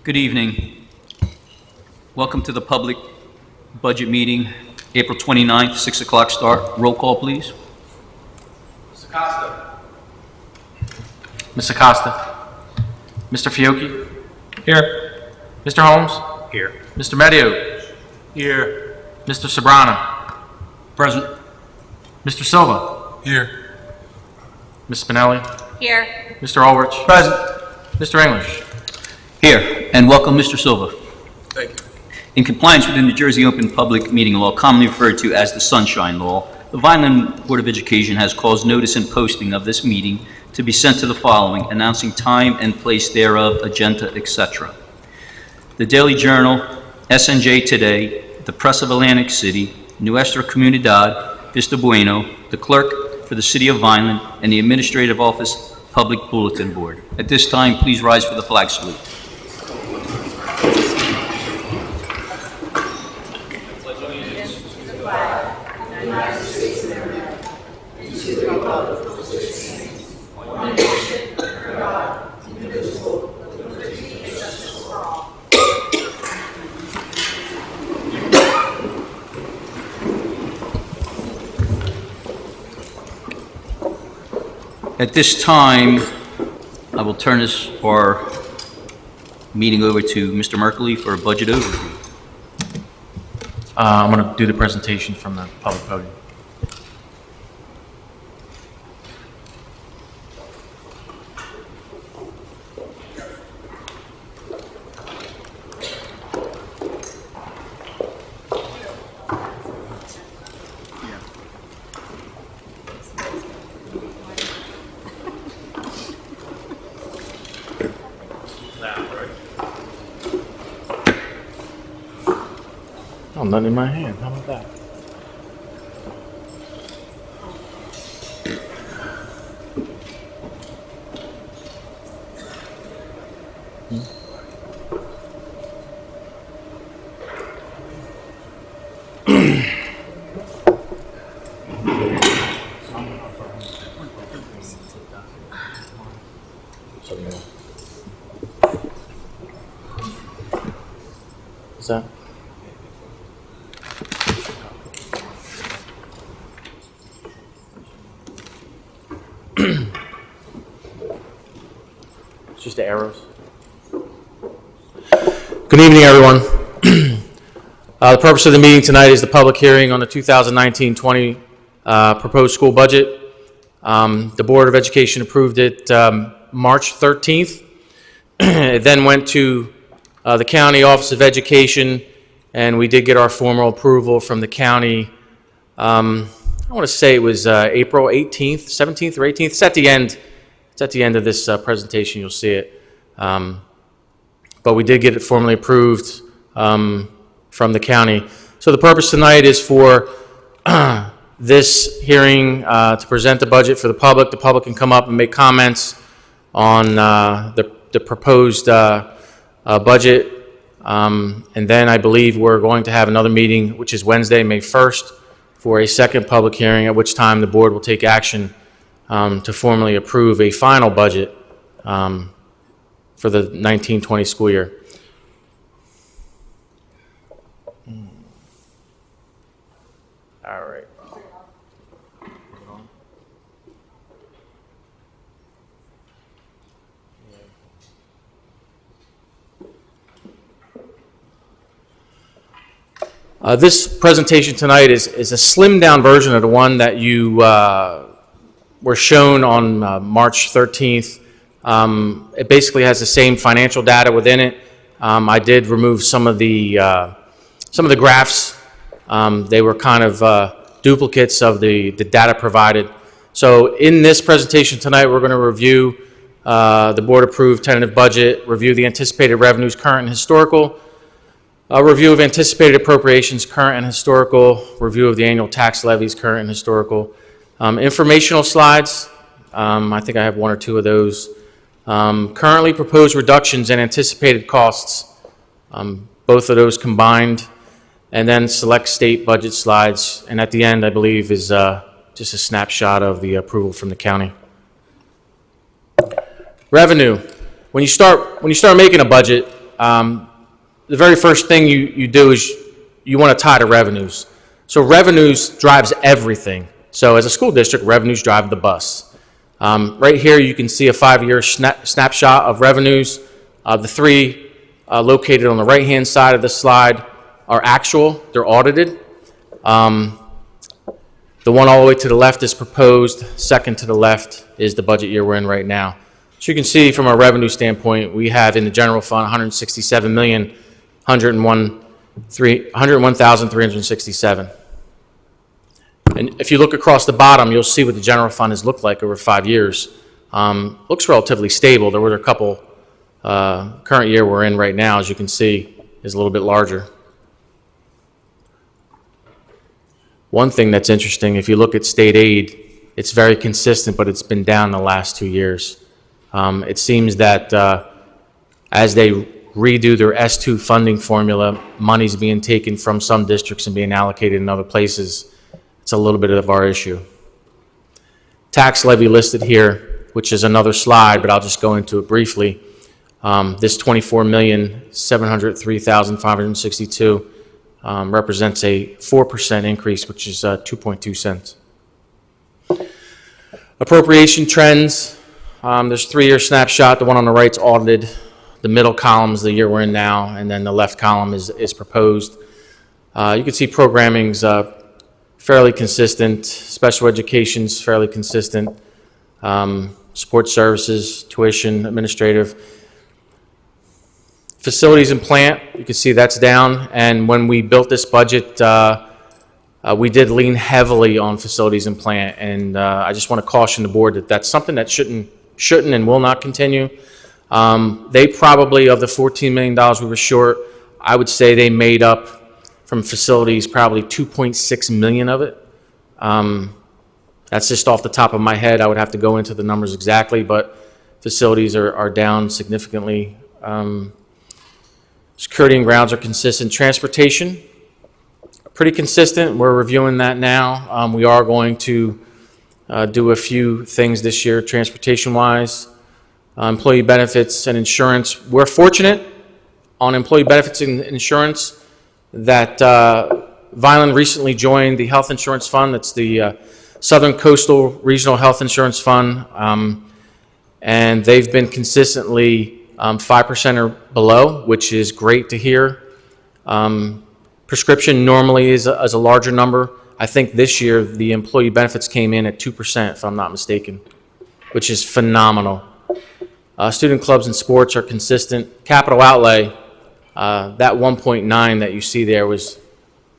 Good evening. Welcome to the public budget meeting, April 29th, 6 o'clock start. Roll call, please. Mr. Costa. Mr. Costa. Mr. Fiocchi. Here. Mr. Holmes. Here. Mr. Medio. Here. Mr. Sobrano. Present. Mr. Silva. Here. Ms. Spinelli. Here. Mr. Ulrich. Present. Mr. English. Here, and welcome, Mr. Silva. Thank you. In compliance with the New Jersey Open Public Meeting Law, commonly referred to as the Sunshine Law, the Vineland Board of Education has caused notice and posting of this meeting to be sent to the following, announcing time and place thereof, agenda, etc. The Daily Journal, SNJ Today, the Press of Atlantic City, Nuestra Comunidad, Vista Bueno, the Clerk for the City of Vineland, and the Administrative Office Public Bulletin Board. At this time, please rise for the flag salute. At this time, I will turn our meeting over to Mr. Merkley for a budget overview. I'm going to do the presentation from the public podium. Oh, nothing in my hand. How about that? What's that? It's just the arrows. Good evening, everyone. The purpose of the meeting tonight is the public hearing on the 2019-20 proposed school budget. The Board of Education approved it March 13th. It then went to the County Office of Education, and we did get our formal approval from the county. I want to say it was April 18th, 17th, or 18th. It's at the end. It's at the end of this presentation. You'll see it. But we did get it formally approved from the county. So the purpose tonight is for this hearing to present the budget for the public. The public can come up and make comments on the proposed budget. And then I believe we're going to have another meeting, which is Wednesday, May 1st, for a second public hearing, at which time the board will take action to formally approve a final budget for the 19-20 school year. All right. This presentation tonight is a slimmed down version of the one that you were shown on March 13th. It basically has the same financial data within it. I did remove some of the graphs. They were kind of duplicates of the data provided. So in this presentation tonight, we're going to review the board-approved tentative budget, review the anticipated revenues, current and historical, a review of anticipated appropriations, current and historical, review of the annual tax levies, current and historical, informational slides. I think I have one or two of those. Currently proposed reductions and anticipated costs, both of those combined, and then select state budget slides. And at the end, I believe, is just a snapshot of the approval from the county. Revenue. When you start making a budget, the very first thing you do is you want to tie to revenues. So revenues drives everything. So as a school district, revenues drive the bus. Right here, you can see a 5-year snapshot of revenues. The three located on the right-hand side of the slide are actual. They're audited. The one all the way to the left is proposed. Second to the left is the budget year we're in right now. So you can see from a revenue standpoint, we have in the general fund 101,367. And if you look across the bottom, you'll see what the general fund has looked like over 5 years. Looks relatively stable. There were a couple, current year we're in right now, as you can see, is a little bit larger. One thing that's interesting, if you look at state aid, it's very consistent, but it's been down the last 2 years. It seems that as they redo their S2 funding formula, money's being taken from some districts and being allocated in other places. It's a little bit of our issue. Tax levy listed here, which is another slide, but I'll just go into it briefly. This $24,703,562 represents a 4% increase, which is 2.2 cents. Appropriation trends. There's 3-year snapshot. The one on the right's audited. The middle column is the year we're in now, and then the left column is proposed. You can see programming's fairly consistent. Special education's fairly consistent. Support services, tuition, administrative. Facilities and plant, you can see that's down. And when we built this budget, we did lean heavily on facilities and plant. And I just want to caution the board that that's something that shouldn't and will not continue. They probably, of the $14 million we were short, I would say they made up from facilities probably $2.6 million of it. That's just off the top of my head. I would have to go into the numbers exactly, but facilities are down significantly. Security and grounds are consistent. Transportation, pretty consistent. We're reviewing that now. We are going to do a few things this year transportation-wise. Employee benefits and insurance. We're fortunate on employee benefits and insurance that Vineland recently joined the health insurance fund. That's the Southern Coastal Regional Health Insurance Fund. And they've been consistently 5% or below, which is great to hear. Prescription normally is a larger number. I think this year the employee benefits came in at 2%, if I'm not mistaken, which is phenomenal. Student clubs and sports are consistent. Capital outlay, that 1.9 that you see there was,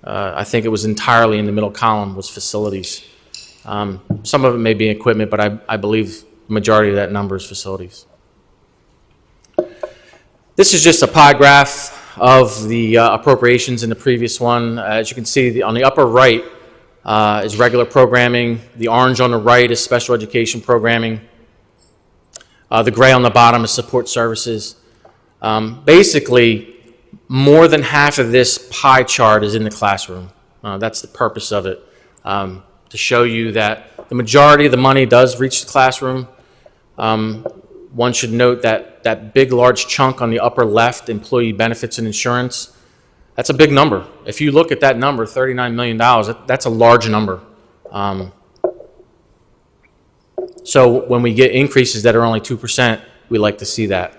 I think it was entirely in the middle column, was facilities. Some of it may be equipment, but I believe the majority of that number is facilities. This is just a pie graph of the appropriations in the previous one. As you can see, on the upper right is regular programming. The orange on the right is special education programming. The gray on the bottom is support services. Basically, more than half of this pie chart is in the classroom. That's the purpose of it, to show you that the majority of the money does reach the classroom. One should note that that big, large chunk on the upper left, employee benefits and insurance, that's a big number. If you look at that number, $39 million, that's a large number. So when we get increases that are only 2%, we like to see that.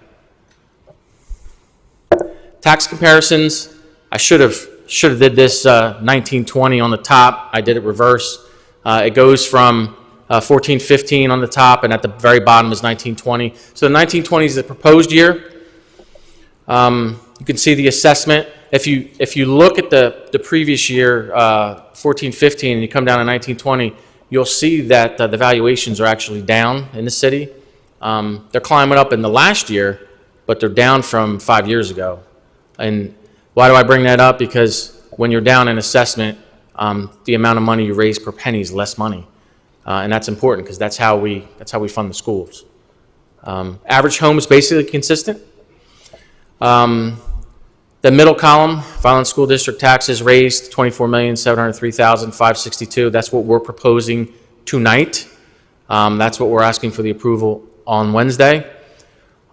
Tax comparisons, I should have did this 1920 on the top. I did it reverse. It goes from 1415 on the top, and at the very bottom is 1920. So the 1920 is the proposed year. You can see the assessment. If you look at the previous year, 1415, and you come down to 1920, you'll see that the valuations are actually down in the city. They're climbing up in the last year, but they're down from 5 years ago. And why do I bring that up? Because when you're down in assessment, the amount of money you raise per penny is less money. And that's important because that's how we fund the schools. Average home is basically consistent. The middle column, Vineland School District taxes raised $24,703,562. That's what we're proposing tonight. That's what we're asking for the approval on Wednesday.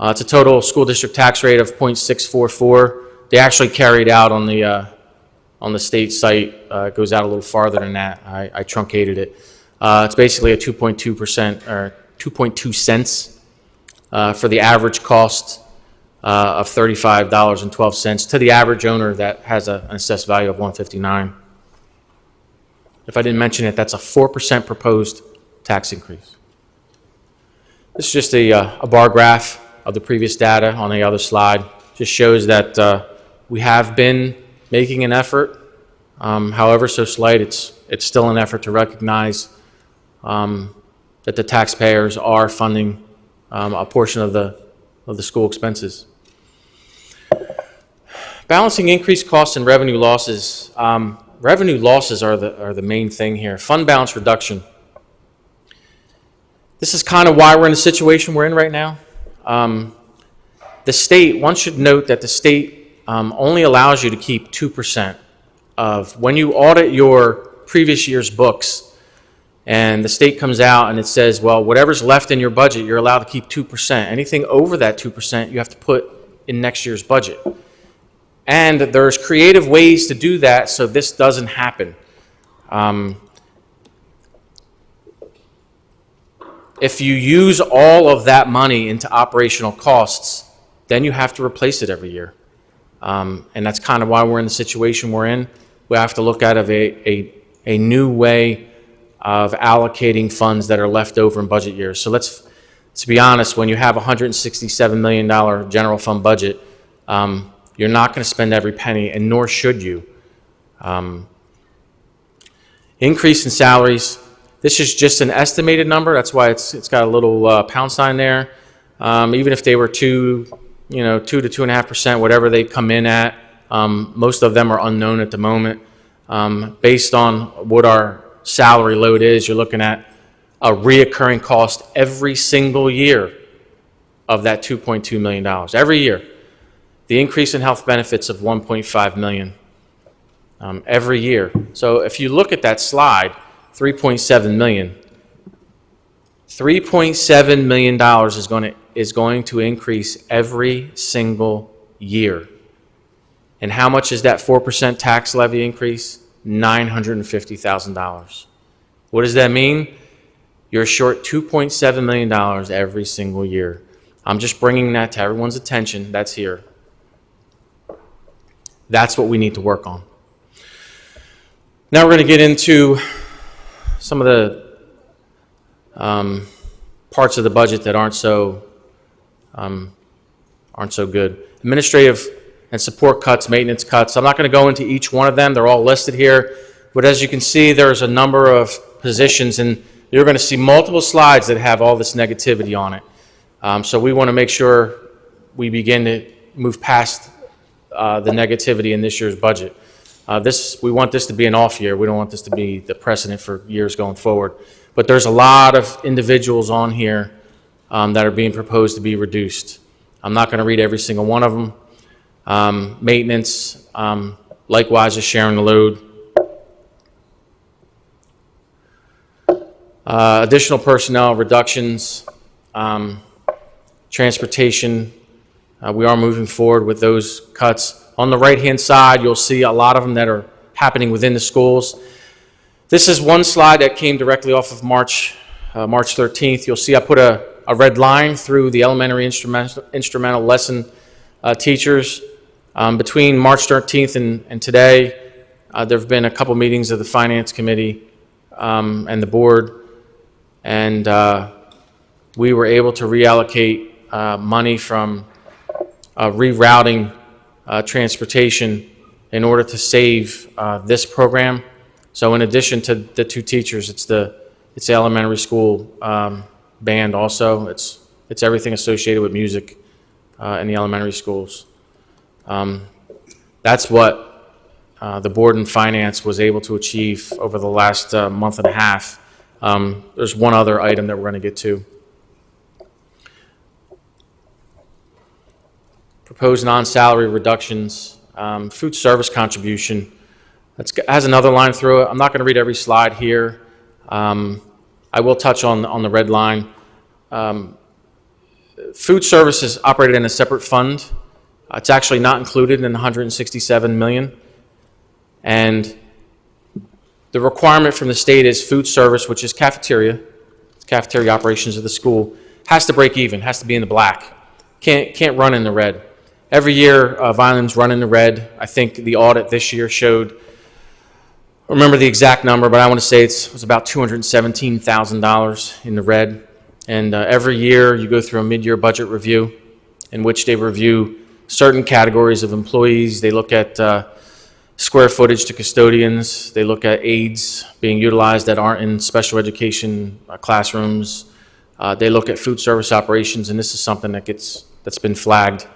It's a total school district tax rate of 0.644. They actually carried out on the state site. It goes out a little farther than that. I truncated it. It's basically a 2.2% or 2.2 cents for the average cost of $35.12 to the average owner that has an assessed value of $159. If I didn't mention it, that's a 4% proposed tax increase. This is just a bar graph of the previous data on the other slide. Just shows that we have been making an effort, however so slight. It's still an effort to recognize that the taxpayers are funding a portion of the school expenses. Balancing increased costs and revenue losses. Revenue losses are the main thing here. Fund balance reduction. This is kind of why we're in the situation we're in right now. The state, one should note that the state only allows you to keep 2% of, when you audit your previous year's books, and the state comes out and it says, well, whatever's left in your budget, you're allowed to keep 2%. Anything over that 2%, you have to put in next year's budget. And there's creative ways to do that so this doesn't happen. If you use all of that money into operational costs, then you have to replace it every year. And that's kind of why we're in the situation we're in. We have to look at a new way of allocating funds that are left over in budget years. So let's be honest, when you have a $167 million general fund budget, you're not going to spend every penny, and nor should you. Increase in salaries. This is just an estimated number. That's why it's got a little pound sign there. Even if they were 2 to 2.5%, whatever they come in at, most of them are unknown at the moment. Based on what our salary load is, you're looking at a reoccurring cost every single year of that $2.2 million. Every year. The increase in health benefits of $1.5 million every year. So if you look at that slide, $3.7 million. $3.7 million is going to increase every single year. And how much is that 4% tax levy increase? $950,000. What does that mean? You're short $2.7 million every single year. I'm just bringing that to everyone's attention. That's here. That's what we need to work on. Now we're going to get into some of the parts of the budget that aren't so good. Administrative and support cuts, maintenance cuts. I'm not going to go into each one of them. They're all listed here. But as you can see, there's a number of positions, and you're going to see multiple slides that have all this negativity on it. So we want to make sure we begin to move past the negativity in this year's budget. We want this to be an off year. We don't want this to be the precedent for years going forward. But there's a lot of individuals on here that are being proposed to be reduced. I'm not going to read every single one of them. Maintenance, likewise, is sharing the load. Additional personnel reductions, transportation. We are moving forward with those cuts. On the right-hand side, you'll see a lot of them that are happening within the schools. This is one slide that came directly off of March 13th. You'll see I put a red line through the elementary instrumental lesson teachers. Between March 13th and today, there have been a couple meetings of the Finance Committee and the board, and we were able to reallocate money from rerouting transportation in order to save this program. So in addition to the 2 teachers, it's the elementary school band also. It's everything associated with music in the elementary schools. That's what the board and finance was able to achieve over the last month and a half. There's one other item that we're going to get to. Proposed non-salary reductions, food service contribution. That has another line through it. I'm not going to read every slide here. I will touch on the red line. Food service is operated in a separate fund. It's actually not included in the 167 million. And the requirement from the state is food service, which is cafeteria operations of the school, has to break even, has to be in the black. Can't run in the red. Every year, Vineland's run in the red. I think the audit this year showed, I remember the exact number, but I want to say it was about $217,000 in the red. And every year you go through a mid-year budget review in which they review certain categories of employees. They look at square footage to custodians. They look at aides being utilized that aren't in special education classrooms. They look at food service operations, and this is something that's been flagged.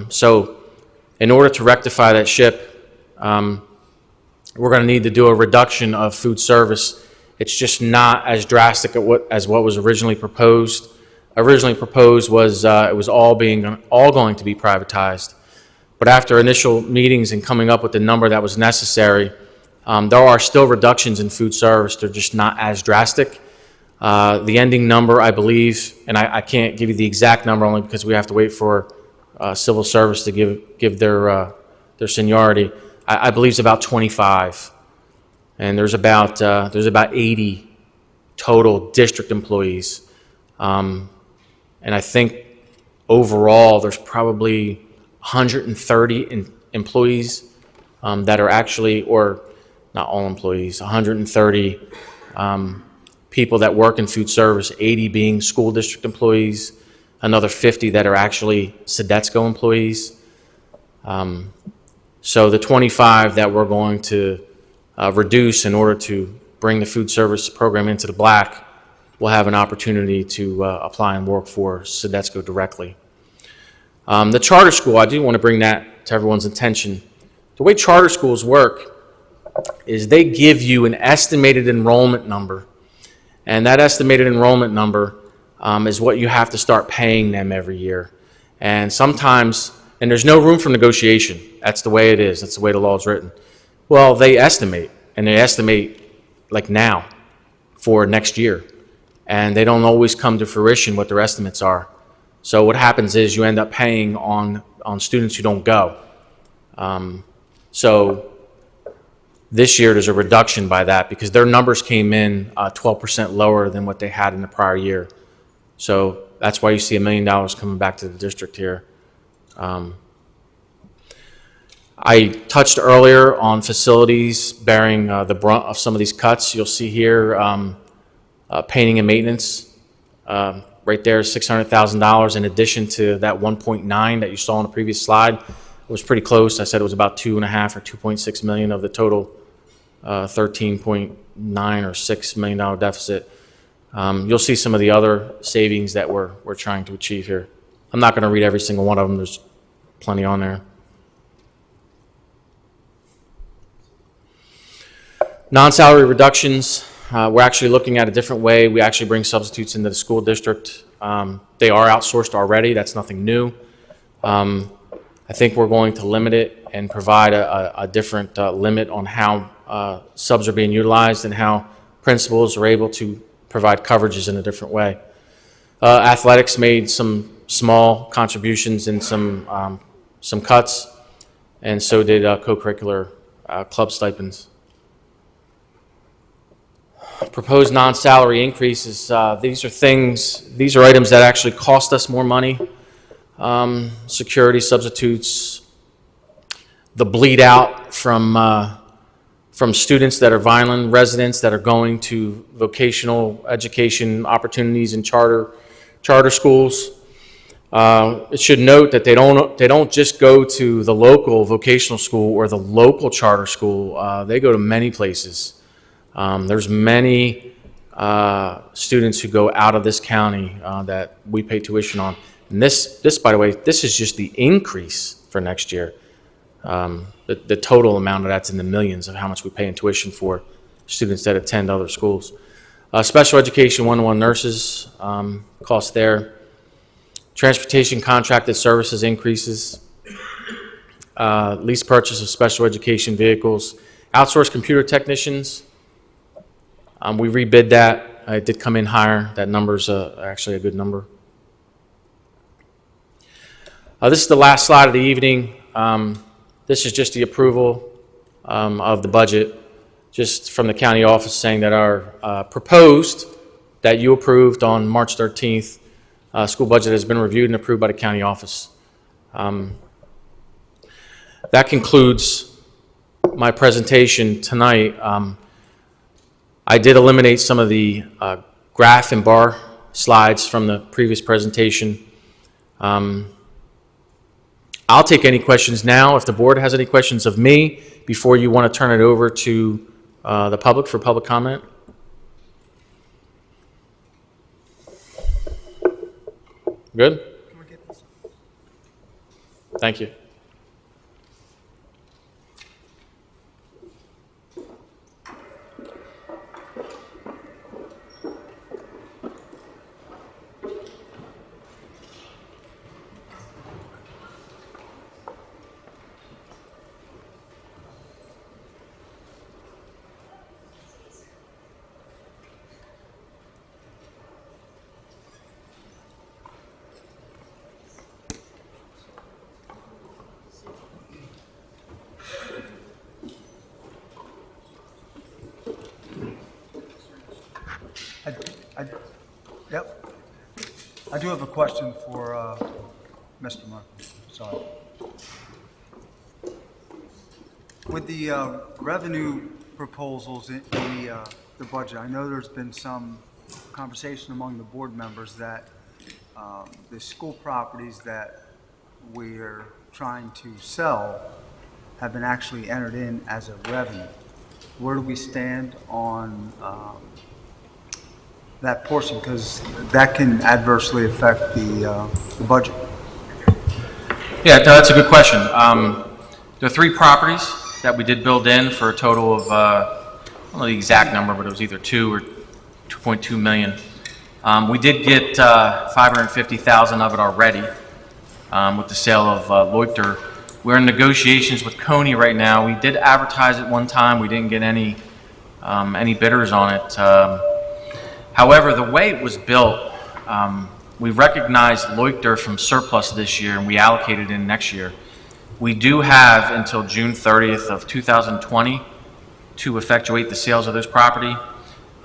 So in order to rectify that ship, we're going to need to do a reduction of food service. It's just not as drastic as what was originally proposed. Originally proposed was it was all going to be privatized. But after initial meetings and coming up with the number that was necessary, there are still reductions in food service. They're just not as drastic. The ending number, I believe, and I can't give you the exact number only because we have to wait for civil service to give their seniority. I believe it's about 25, and there's about 80 total district employees, and I think overall there's probably 130 employees that are actually, or not all employees, 130 people that work in food service, 80 being school district employees, another 50 that are actually Sedetsco employees. So the 25 that we're going to reduce in order to bring the food service program into the black will have an opportunity to apply and work for Sedetsco directly. The charter school, I do want to bring that to everyone's attention. The way charter schools work is they give you an estimated enrollment number, and that estimated enrollment number is what you have to start paying them every year. And sometimes, and there's no room for negotiation. That's the way it is. That's the way the law is written. Well, they estimate, and they estimate like now for next year, and they don't always come to fruition what their estimates are. So what happens is you end up paying on students who don't go. So this year there's a reduction by that because their numbers came in 12% lower than what they had in the prior year. So that's why you see $1 million coming back to the district here. I touched earlier on facilities bearing the brunt of some of these cuts. You'll see here painting and maintenance. Right there is $600,000 in addition to that 1.9 that you saw on the previous slide. It was pretty close. I said it was about 2.5 or 2.6 million of the total 13.9 or $6 million deficit. You'll see some of the other savings that we're trying to achieve here. I'm not going to read every single one of them. There's plenty on there. Non-salary reductions. We're actually looking at a different way. We actually bring substitutes into the school district. They are outsourced already. That's nothing new. I think we're going to limit it and provide a different limit on how subs are being utilized and how principals are able to provide coverages in a different way. Athletics made some small contributions and some cuts, and so did co-curricular club stipends. Proposed non-salary increases, these are items that actually cost us more money. Security substitutes, the bleed out from students that are Vineland residents that are going to vocational education opportunities in charter schools. It should note that they don't just go to the local vocational school or the local charter school. They go to many places. There's many students who go out of this county that we pay tuition on. And this, by the way, this is just the increase for next year. The total amount of that's in the millions of how much we pay in tuition for students that attend other schools. Special education one-on-one nurses, cost there. Transportation contracted services increases. Lease purchase of special education vehicles. Outsourced computer technicians. We rebid that. It did come in higher. That number's actually a good number. This is the last slide of the evening. This is just the approval of the budget, just from the county office saying that our proposed, that you approved on March 13th, school budget has been reviewed and approved by the county office. That concludes my presentation tonight. I did eliminate some of the graph and bar slides from the previous presentation. I'll take any questions now. If the board has any questions of me before you want to turn it over to the public for public comment. Good? Thank you. Yep. I do have a question for Mr. Murphy. Sorry. With the revenue proposals in the budget, I know there's been some conversation among the board members that the school properties that we're trying to sell have been actually entered in as a revenue. Where do we stand on that portion? Because that can adversely affect the budget. Yeah, no, that's a good question. There are 3 properties that we did build in for a total of, I don't know the exact number, but it was either 2 or 2.2 million. We did get 550,000 of it already with the sale of Leuchter. We're in negotiations with Coney right now. We did advertise it one time. We didn't get any bidders on it. However, the way it was built, we recognized Leuchter from surplus this year and we allocated in next year. We do have until June 30th of 2020 to effectuate the sales of this property.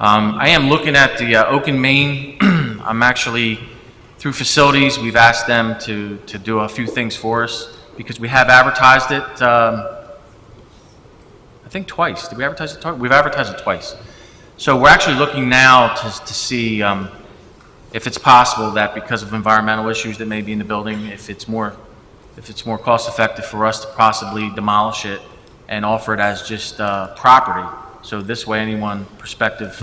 I am looking at the Oak and Main. I'm actually, through facilities, we've asked them to do a few things for us because we have advertised it, I think twice. Did we advertise it twice? We've advertised it twice. So we're actually looking now to see if it's possible that because of environmental issues that may be in the building, if it's more cost effective for us to possibly demolish it and offer it as just property. So this way anyone prospective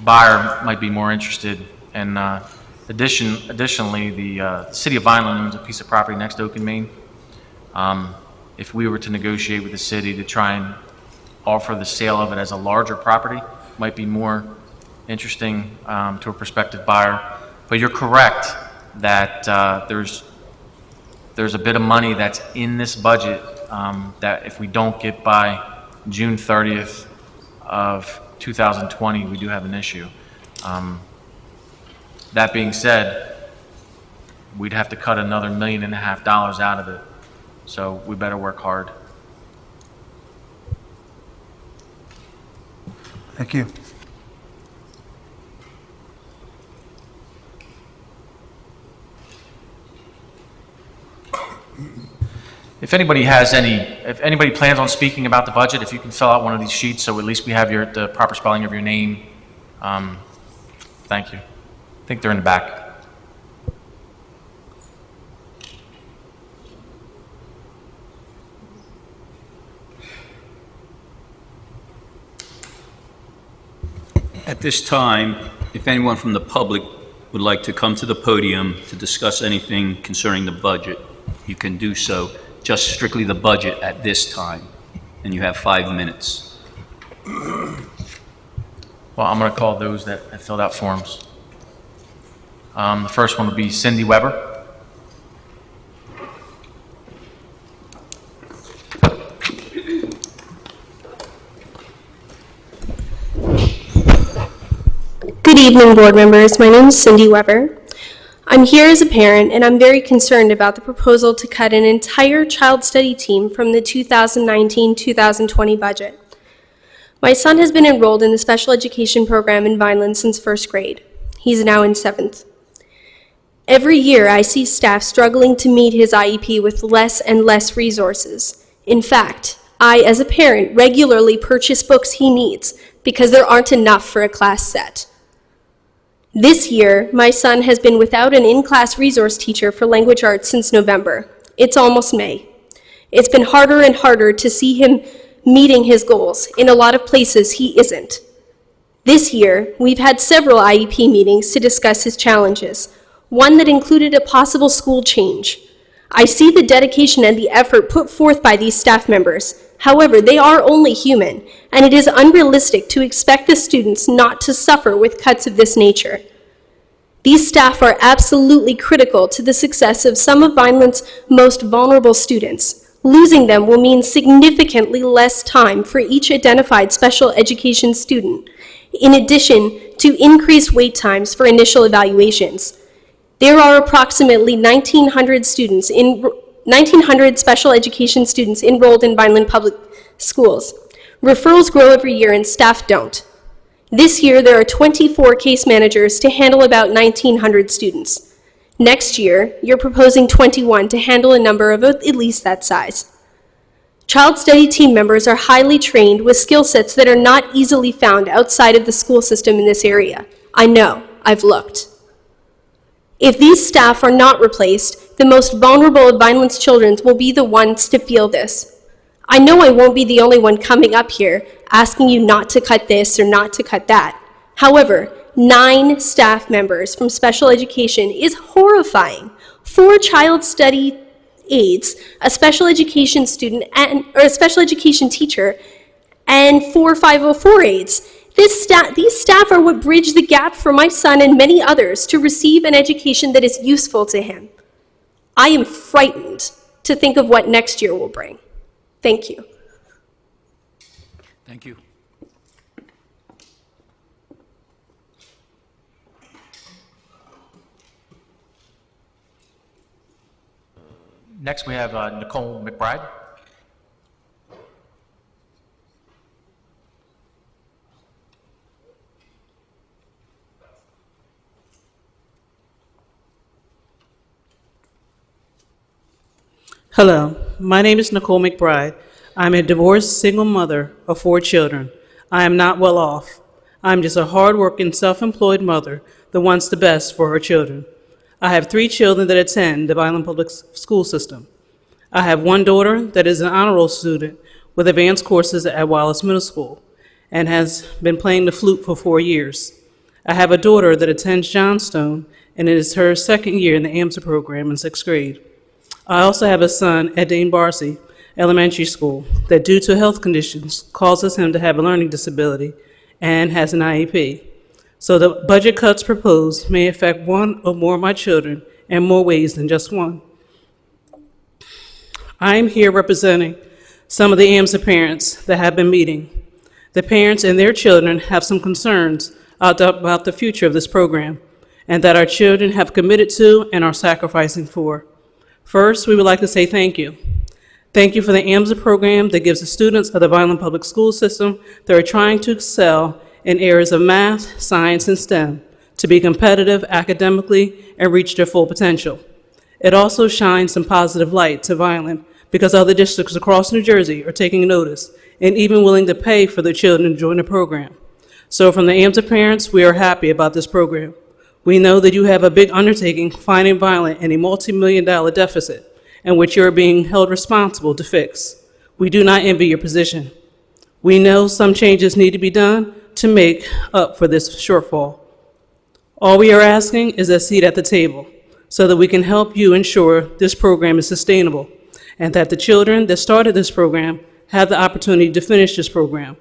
buyer might be more interested. And additionally, the city of Vineland owns a piece of property next to Oak and Main. If we were to negotiate with the city to try and offer the sale of it as a larger property, might be more interesting to a prospective buyer. But you're correct that there's a bit of money that's in this budget that if we don't get by June 30th of 2020, we do have an issue. That being said, we'd have to cut another $1.5 million out of it. So we better work hard. Thank you. If anybody plans on speaking about the budget, if you can fill out one of these sheets so at least we have the proper spelling of your name. Thank you. I think they're in the back. At this time, if anyone from the public would like to come to the podium to discuss anything concerning the budget, you can do so. Just strictly the budget at this time, and you have 5 minutes. Well, I'm going to call those that have filled out forms. The first one would be Cindy Weber. Good evening, board members. My name is Cindy Weber. I'm here as a parent, and I'm very concerned about the proposal to cut an entire child study team from the 2019-2020 budget. My son has been enrolled in the special education program in Vineland since first grade. He's now in 7th. Every year, I see staff struggling to meet his IEP with less and less resources. In fact, I, as a parent, regularly purchase books he needs because there aren't enough for a class set. This year, my son has been without an in-class resource teacher for language arts since November. It's almost May. It's been harder and harder to see him meeting his goals. In a lot of places, he isn't. This year, we've had several IEP meetings to discuss his challenges, one that included a possible school change. I see the dedication and the effort put forth by these staff members. However, they are only human, and it is unrealistic to expect the students not to suffer with cuts of this nature. These staff are absolutely critical to the success of some of Vineland's most vulnerable students. Losing them will mean significantly less time for each identified special education student, in addition to increased wait times for initial evaluations. There are approximately 1,900 special education students enrolled in Vineland Public Schools. Referrals grow every year and staff don't. This year, there are 24 case managers to handle about 1,900 students. Next year, you're proposing 21 to handle a number of at least that size. Child study team members are highly trained with skill sets that are not easily found outside of the school system in this area. I know, I've looked. If these staff are not replaced, the most vulnerable of Vineland's children will be the ones to feel this. I know I won't be the only one coming up here asking you not to cut this or not to cut that. However, 9 staff members from special education is horrifying. 4 child study aides, a special education student, or a special education teacher, and 4 504 aides. These staff are what bridge the gap for my son and many others to receive an education that is useful to him. I am frightened to think of what next year will bring. Thank you. Thank you. Next, we have Nicole McBride. Hello, my name is Nicole McBride. I'm a divorced single mother of 4 children. I am not well off. I'm just a hardworking, self-employed mother that wants the best for her children. I have 3 children that attend the Vineland Public School System. I have 1 daughter that is an honor roll student with advanced courses at Wallace Middle School and has been playing the flute for 4 years. I have a daughter that attends Johnstone, and it is her 2nd year in the AMSA program in 6th grade. I also have a son at Dane Barcy Elementary School that, due to health conditions, causes him to have a learning disability and has an IEP. So the budget cuts proposed may affect 1 or more of my children in more ways than just 1. I am here representing some of the AMSA parents that have been meeting. The parents and their children have some concerns about the future of this program and that our children have committed to and are sacrificing for. First, we would like to say thank you. Thank you for the AMSA program that gives the students of the Vineland Public School System that are trying to excel in areas of math, science, and STEM to be competitive academically and reach their full potential. It also shines some positive light to Vineland because other districts across New Jersey are taking notice and even willing to pay for their children to join the program. So from the AMSA parents, we are happy about this program. We know that you have a big undertaking finding Vineland in a multi-million-dollar deficit in which you are being held responsible to fix. We do not envy your position. We know some changes need to be done to make up for this shortfall. All we are asking is a seat at the table so that we can help you ensure this program is sustainable and that the children that started this program have the opportunity to finish this program,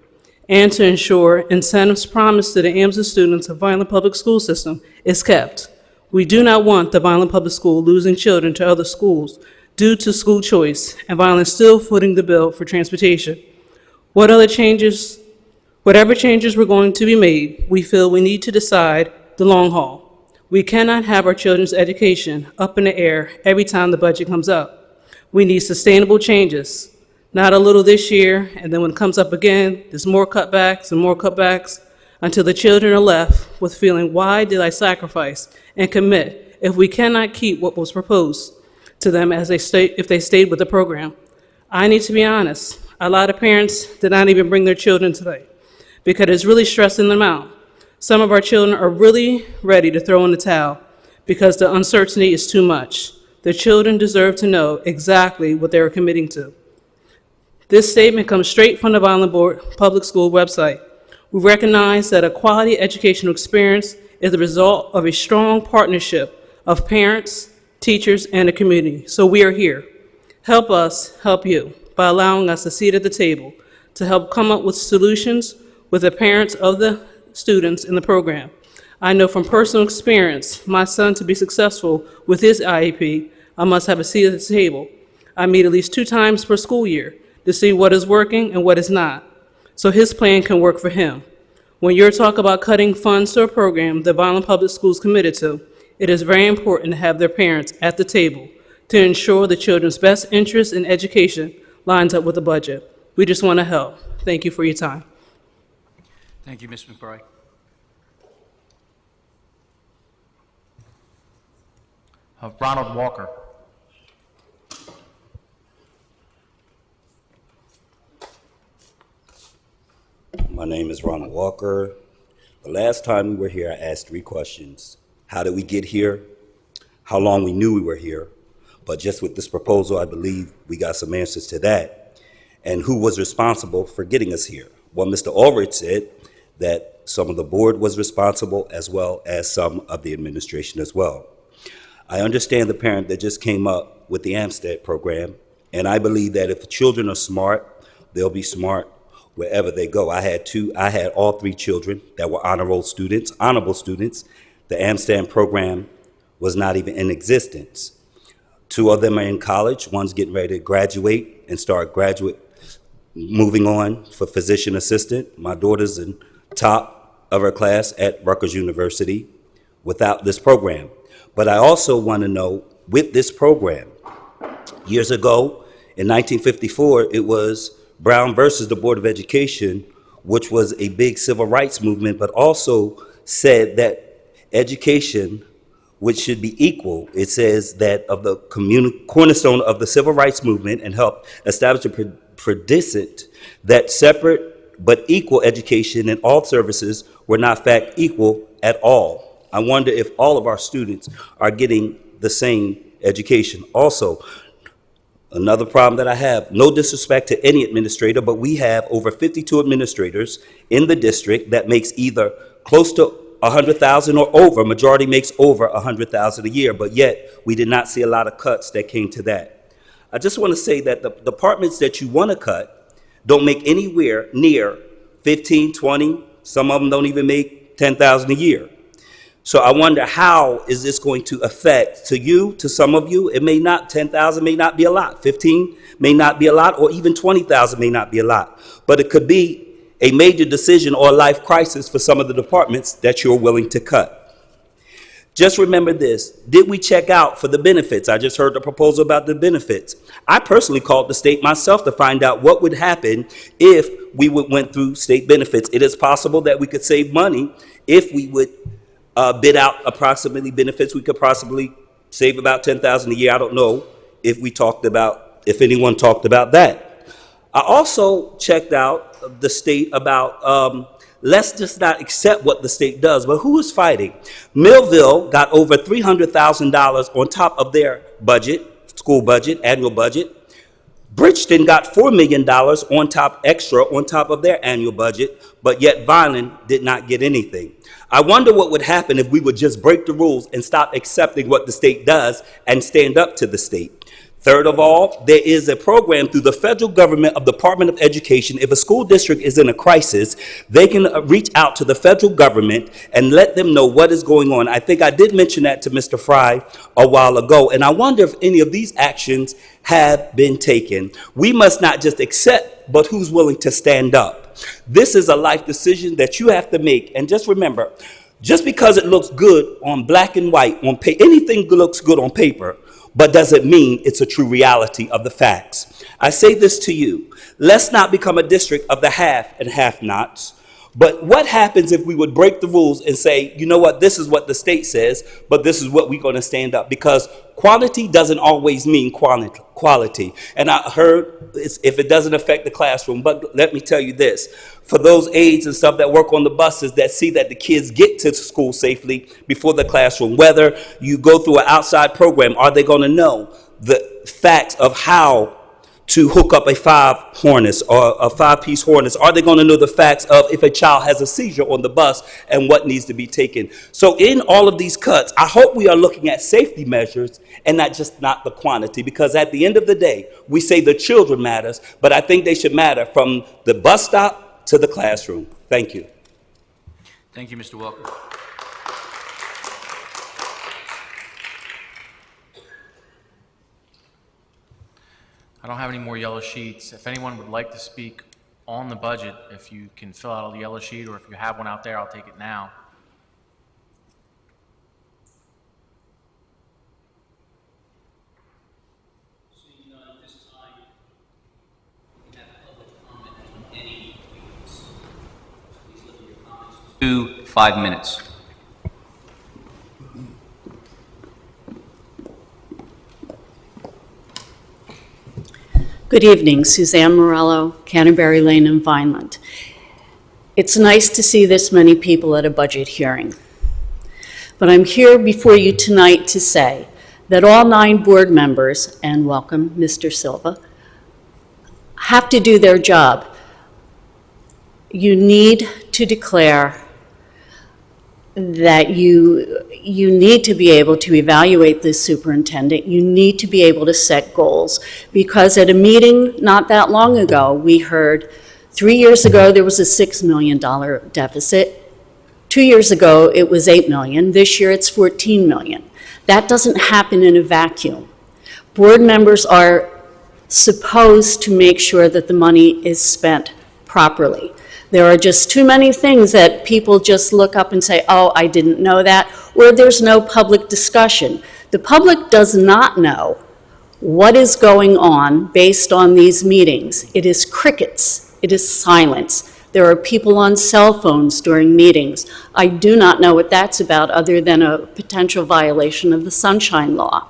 and to ensure incentives promised to the AMSA students of Vineland Public School System is kept. We do not want the Vineland Public School losing children to other schools due to school choice, and Vineland still footing the bill for transportation. Whatever changes were going to be made, we feel we need to decide the long haul. We cannot have our children's education up in the air every time the budget comes up. We need sustainable changes, not a little this year, and then when it comes up again, there's more cutbacks and more cutbacks, until the children are left with feeling, why did I sacrifice and commit if we cannot keep what was proposed to them if they stayed with the program? I need to be honest, a lot of parents did not even bring their children today because it's really stressing them out. Some of our children are really ready to throw in the towel because the uncertainty is too much. The children deserve to know exactly what they are committing to. This statement comes straight from the Vineland Board Public School website. We recognize that a quality educational experience is the result of a strong partnership of parents, teachers, and the community. So we are here. Help us help you by allowing us a seat at the table to help come up with solutions with the parents of the students in the program. I know from personal experience, my son to be successful with his IEP, I must have a seat at the table. I meet at least 2 times per school year to see what is working and what is not, so his plan can work for him. When you're talking about cutting funds to a program that Vineland Public Schools committed to, it is very important to have their parents at the table to ensure the children's best interest in education lines up with the budget. We just want to help. Thank you for your time. Thank you, Ms. McBride. Ronald Walker. My name is Ronald Walker. The last time we were here, I asked 3 questions. How did we get here? How long we knew we were here? But just with this proposal, I believe we got some answers to that. And who was responsible for getting us here? Well, Mr. Ulrich said that some of the board was responsible as well as some of the administration as well. I understand the parent that just came up with the Amstead program, and I believe that if children are smart, they'll be smart wherever they go. I had all 3 children that were honorable students. The Amstead program was not even in existence. 2 of them are in college. One's getting ready to graduate and start moving on for physician assistant. My daughter's in top of her class at Rutgers University without this program. But I also want to know, with this program, years ago, in 1954, it was Brown versus the Board of Education, which was a big civil rights movement, but also said that education, which should be equal, it says that of the cornerstone of the civil rights movement and helped establish a precedent that separate but equal education in all services were not in fact equal at all. I wonder if all of our students are getting the same education. Also, another problem that I have, no disrespect to any administrator, but we have over 52 administrators in the district that makes either close to $100,000 or over. Majority makes over $100,000 a year, but yet we did not see a lot of cuts that came to that. I just want to say that the departments that you want to cut don't make anywhere near 15, 20. Some of them don't even make $10,000 a year. So I wonder, how is this going to affect to you, to some of you? It may not, 10,000 may not be a lot, 15 may not be a lot, or even 20,000 may not be a lot. But it could be a major decision or a life crisis for some of the departments that you're willing to cut. Just remember this, did we check out for the benefits? I just heard the proposal about the benefits. I personally called the state myself to find out what would happen if we went through state benefits. It is possible that we could save money if we would bid out approximately benefits. We could possibly save about $10,000 a year. I don't know if anyone talked about that. I also checked out the state about, let's just not accept what the state does, but who is fighting? Millville got over $300,000 on top of their budget, school budget, annual budget. Bridgeton got $4 million on top of their annual budget, but yet Vineland did not get anything. I wonder what would happen if we would just break the rules and stop accepting what the state does and stand up to the state. Third of all, there is a program through the federal government of Department of Education. If a school district is in a crisis, they can reach out to the federal government and let them know what is going on. I think I did mention that to Mr. Fry a while ago, and I wonder if any of these actions have been taken. We must not just accept, but who's willing to stand up. This is a life decision that you have to make. And just remember, Just because it looks good on black and white, on anything looks good on paper, but doesn't mean it's a true reality of the facts. I say this to you, let's not become a district of the half and have-nots. But what happens if we would break the rules and say, you know what, this is what the state says, but this is what we're going to stand up? Because quantity doesn't always mean quality. And I heard if it doesn't affect the classroom, but let me tell you this, for those aides and stuff that work on the buses that see that the kids get to school safely before the classroom, whether you go through an outside program, are they going to know the facts of how to hook up a 5-harness or a 5-piece harness? Are they going to know the facts of if a child has a seizure on the bus and what needs to be taken? So in all of these cuts, I hope we are looking at safety measures and not the quantity, because at the end of the day, we say the children matters, but I think they should matter from the bus stop to the classroom. Thank you. Thank you, Mr. Walker. I don't have any more yellow sheets. If anyone would like to speak on the budget, if you can fill out a yellow sheet, or if you have one out there, I'll take it now. Seeing none at this time, we can have public comment on any items. Please limit your comments to 5 minutes. Good evening, Suzanne Morello, Canterbury Lane and Vineland. It's nice to see this many people at a budget hearing. But I'm here before you tonight to say that all 9 board members, and welcome Mr. Silva, have to do their job. You need to declare that you need to be able to evaluate the superintendent. You need to be able to set goals, because at a meeting not that long ago, we heard 3 years ago there was a $6 million deficit. 2 years ago it was $8 million. This year it's $14 million. That doesn't happen in a vacuum. Board members are supposed to make sure that the money is spent properly. There are just too many things that people just look up and say, oh, I didn't know that, or there's no public discussion. The public does not know what is going on based on these meetings. It is crickets. It is silence. There are people on cell phones during meetings. I do not know what that's about, other than a potential violation of the Sunshine Law.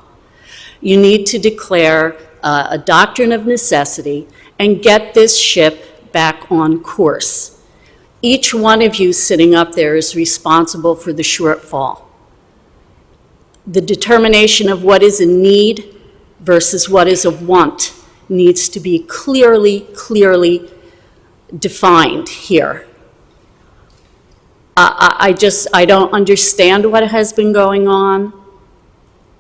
You need to declare a doctrine of necessity and get this ship back on course. Each one of you sitting up there is responsible for the shortfall. The determination of what is a need versus what is a want needs to be clearly defined here. I don't understand what has been going on.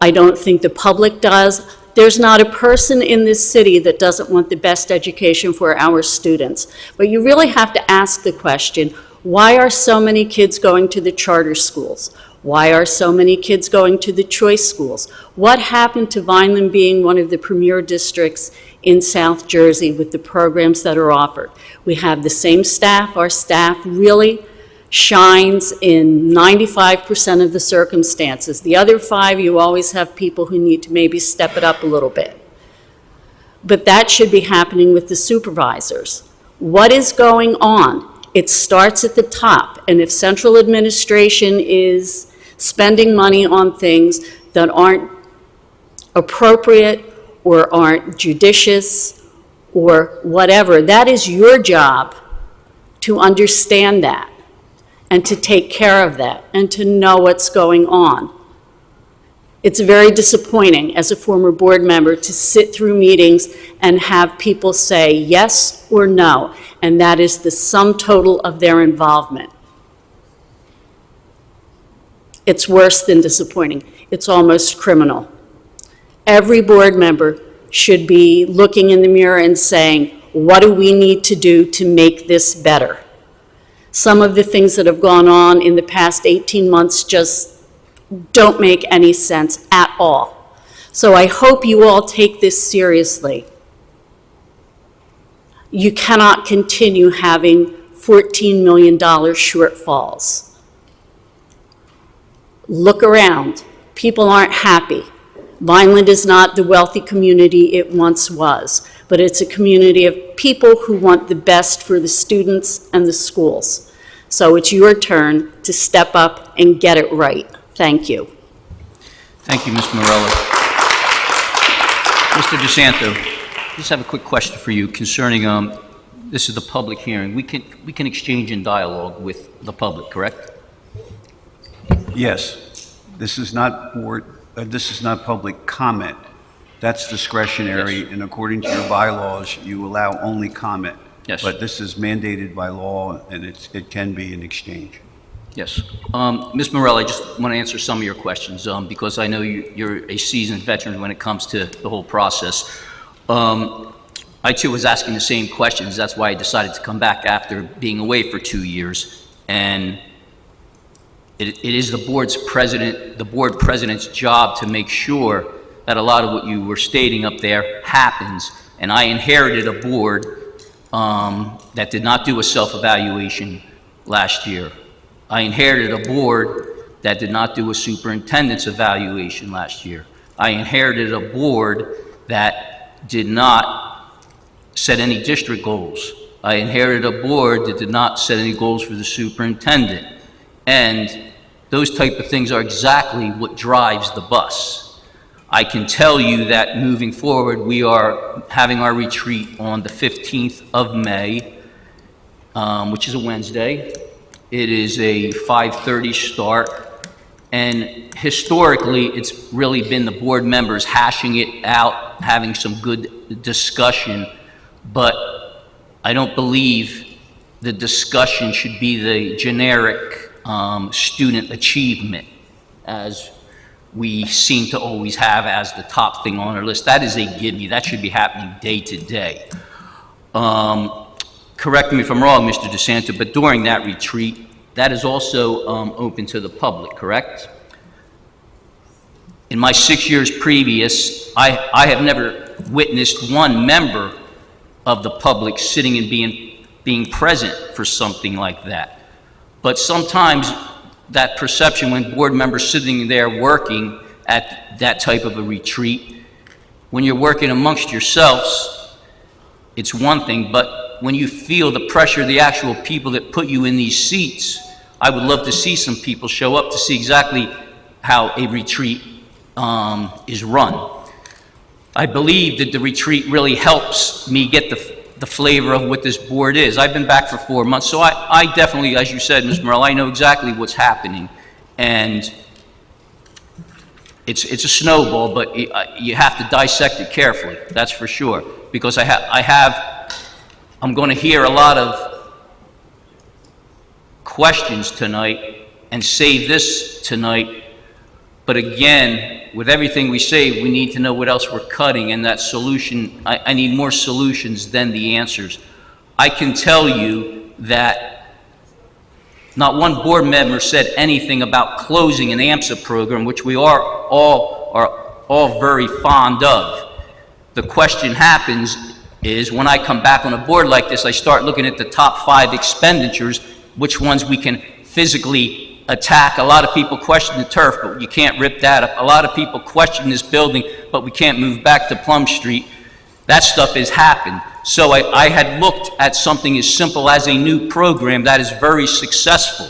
I don't think the public does. There's not a person in this city that doesn't want the best education for our students. But you really have to ask the question, why are so many kids going to the charter schools? Why are so many kids going to the choice schools? What happened to Vineland being one of the premier districts in South Jersey with the programs that are offered? We have the same staff. Our staff really shines in 95% of the circumstances. The other 5, you always have people who need to maybe step it up a little bit. But that should be happening with the supervisors. What is going on? It starts at the top, and if central administration is spending money on things that aren't appropriate or aren't judicious or whatever, that is your job to understand that and to take care of that, and to know what's going on. It's very disappointing as a former board member to sit through meetings and have people say yes or no, and that is the sum total of their involvement. It's worse than disappointing. It's almost criminal. Every board member should be looking in the mirror and saying, what do we need to do to make this better? Some of the things that have gone on in the past 18 months just don't make any sense at all. So I hope you all take this seriously. You cannot continue having $14 million shortfalls. Look around. People aren't happy. Vineland is not the wealthy community it once was, but it's a community of people who want the best for the students and the schools. So it's your turn to step up and get it right. Thank you. Thank you, Ms. Morello. Mr. DeSanto, I just have a quick question for you concerning, this is the public hearing. We can exchange in dialogue with the public, correct? Yes, this is not public comment. That's discretionary, and according to your bylaws, you allow only comment. Yes. But this is mandated by law, and it can be an exchange. Yes. Ms. Morello, I just want to answer some of your questions because I know you're a seasoned veteran when it comes to the whole process. I too was asking the same questions. That's why I decided to come back after being away for 2 years. And it is the board president's job to make sure that a lot of what you were stating up there happens. And I inherited a board that did not do a self-evaluation last year. I inherited a board that did not do a superintendent's evaluation last year. I inherited a board that did not set any district goals. I inherited a board that did not set any goals for the superintendent. And those type of things are exactly what drives the bus. I can tell you that moving forward, we are having our retreat on the 15th of May, which is a Wednesday. It is a 5:30 start, and historically, it's really been the board members hashing it out, having some good discussion, but I don't believe the discussion should be the generic student achievement, as we seem to always have as the top thing on our list. That is a gimme. That should be happening day to day. Correct me if I'm wrong, Mr. DeSanto, but during that retreat, that is also open to the public, correct? In my 6 years previous, I have never witnessed one member of the public sitting and being present for something like that. But sometimes that perception when board members sitting there working at that type of a retreat, when you're working amongst yourselves, it's one thing, but when you feel the pressure of the actual people that put you in these seats, I would love to see some people show up to see exactly how a retreat is run. I believe that the retreat really helps me get the flavor of what this board is. I've been back for 4 months, so I definitely, as you said, Ms. Morello, I know exactly what's happening. And it's a snowball, but you have to dissect it carefully, that's for sure. Because I'm going to hear a lot of questions tonight and say this tonight, but again, with everything we say, we need to know what else we're cutting, and that solution, I need more solutions than the answers. I can tell you that not one board member said anything about closing an AMSA program, which we are all very fond of. The question happens is when I come back on a board like this, I start looking at the top 5 expenditures, which ones we can physically attack. A lot of people question the turf, but you can't rip that up. A lot of people question this building, but we can't move back to Plum Street. That stuff has happened. So I had looked at something as simple as a new program that is very successful.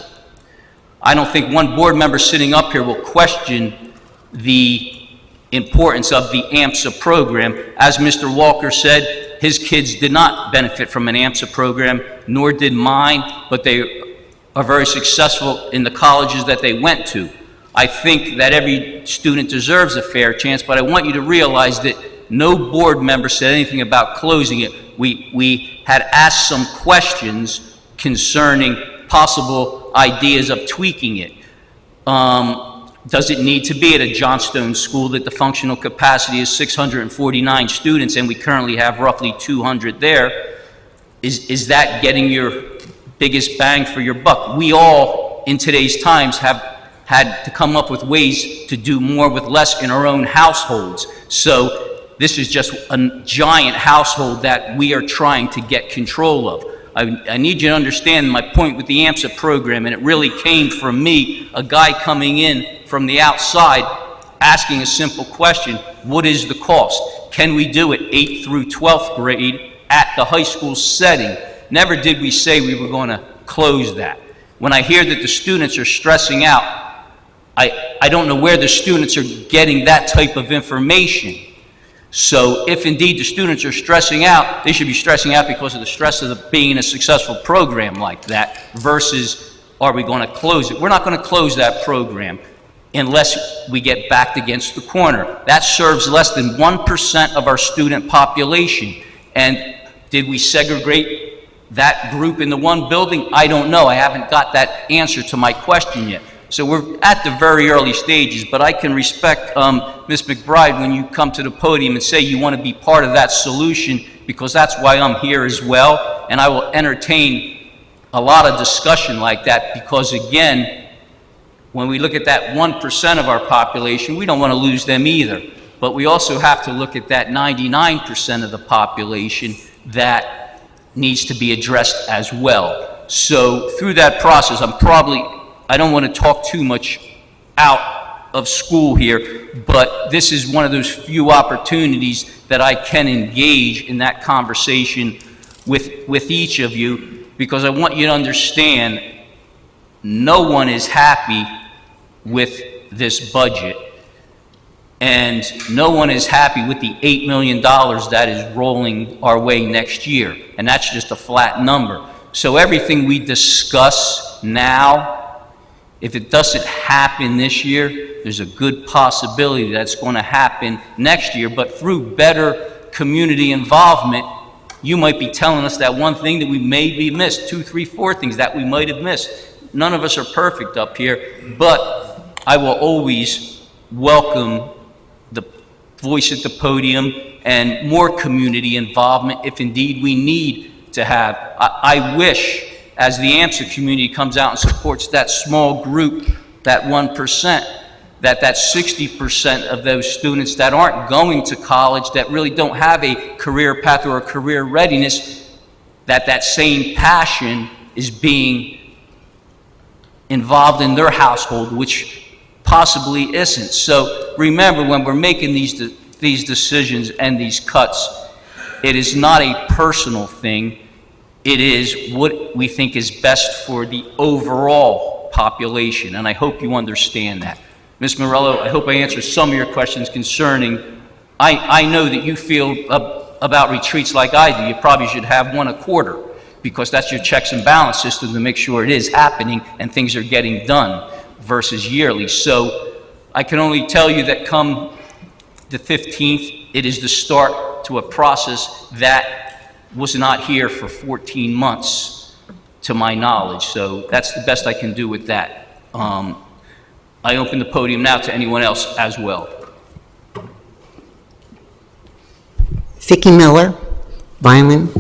I don't think one board member sitting up here will question the importance of the AMSA program. As Mr. Walker said, his kids did not benefit from an AMSA program, nor did mine, but they are very successful in the colleges that they went to. I think that every student deserves a fair chance, but I want you to realize that no board member said anything about closing it. We had asked some questions concerning possible ideas of tweaking it. Does it need to be at a Johnstone school that the functional capacity is 649 students and we currently have roughly 200 there? Is that getting your biggest bang for your buck? We all, in today's times, have had to come up with ways to do more with less in our own households. So this is just a giant household that we are trying to get control of. I need you to understand my point with the AMSA program, and it really came from me, a guy coming in from the outside asking a simple question: what is the cost? Can we do it 8th through 12th grade at the high school setting? Never did we say we were going to close that. When I hear that the students are stressing out, I don't know where the students are getting that type of information. So if indeed the students are stressing out, they should be stressing out because of the stress of being in a successful program like that versus are we going to close it? We're not going to close that program unless we get backed against the corner. That serves less than 1% of our student population. And did we segregate that group in the one building? I don't know. I haven't got that answer to my question yet. So we're at the very early stages, but I can respect Ms. McBride when you come to the podium and say you want to be part of that solution, because that's why I'm here as well. And I will entertain a lot of discussion like that, because again, when we look at that 1% of our population, we don't want to lose them either. But we also have to look at that 99% of the population that needs to be addressed as well. So through that process, I don't want to talk too much out of school here, but this is one of those few opportunities that I can engage in that conversation with each of you, because I want you to understand no one is happy with this budget, and no one is happy with the $8 million that is rolling our way next year, and that's just a flat number. So everything we discuss now, if it doesn't happen this year, there's a good possibility that's going to happen next year, but through better community involvement, you might be telling us that one thing that we maybe missed, 2, 3, 4 things that we might have missed. None of us are perfect up here, but I will always welcome the voice at the podium and more community involvement if indeed we need to have. I wish, as the AMSA community comes out and supports that small group, that 1%, that 60% of those students that aren't going to college, that really don't have a career path or a career readiness, that same passion is being involved in their household, which possibly isn't. So remember, when we're making these decisions and these cuts, it is not a personal thing. It is what we think is best for the overall population, and I hope you understand that. Ms. Morello, I hope I answered some of your questions concerning, I know that you feel about retreats like I do. You probably should have one a quarter, because that's your checks and balance system to make sure it is happening and things are getting done versus yearly. So I can only tell you that come the 15th, it is the start to a process that was not here for 14 months, to my knowledge. So that's the best I can do with that. I open the podium now to anyone else as well. Vicki Miller, Vineland.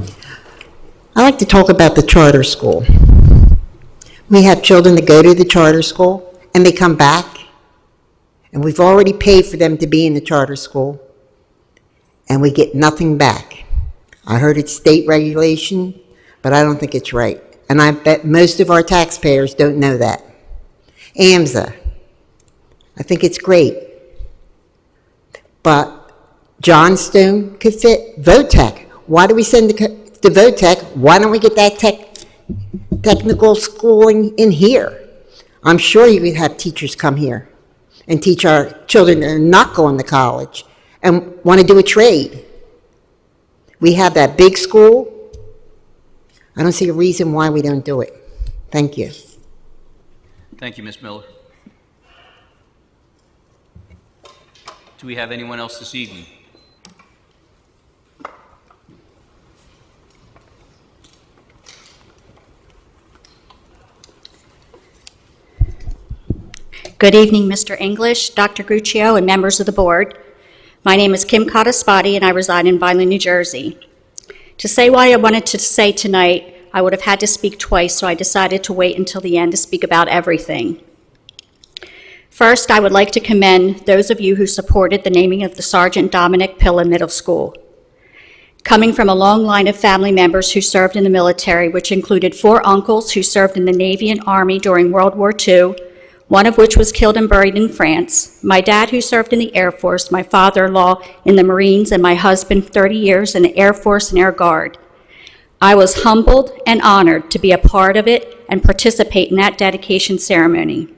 I like to talk about the charter school. We have children that go to the charter school and they come back, and we've already paid for them to be in the charter school, and we get nothing back. I heard it's state regulation, but I don't think it's right. And I bet most of our taxpayers don't know that. AMSA, I think it's great. But Johnstone could fit. VOTEC, why do we send to VOTEC? Why don't we get that technical schooling in here? I'm sure you could have teachers come here and teach our children that are not going to college and want to do a trade. We have that big school. I don't see a reason why we don't do it. Thank you. Thank you, Ms. Miller. Do we have anyone else this evening? Good evening, Mr. English, Dr. Gruccio, and members of the board. My name is Kim Cata, and I reside in Vineland, New Jersey. To say what I wanted to say tonight, I would have had to speak twice, so I decided to wait until the end to speak about everything. First, I would like to commend those of you who supported the naming of the Sergeant Dominic Pilla Middle School. Coming from a long line of family members who served in the military, which included 4 uncles who served in the Navy and Army during World War II, one of which was killed and buried in France, my dad who served in the Air Force, my father-in-law in the Marines, and my husband 30 years in the Air Force and Air Guard. I was humbled and honored to be a part of it and participate in that dedication ceremony.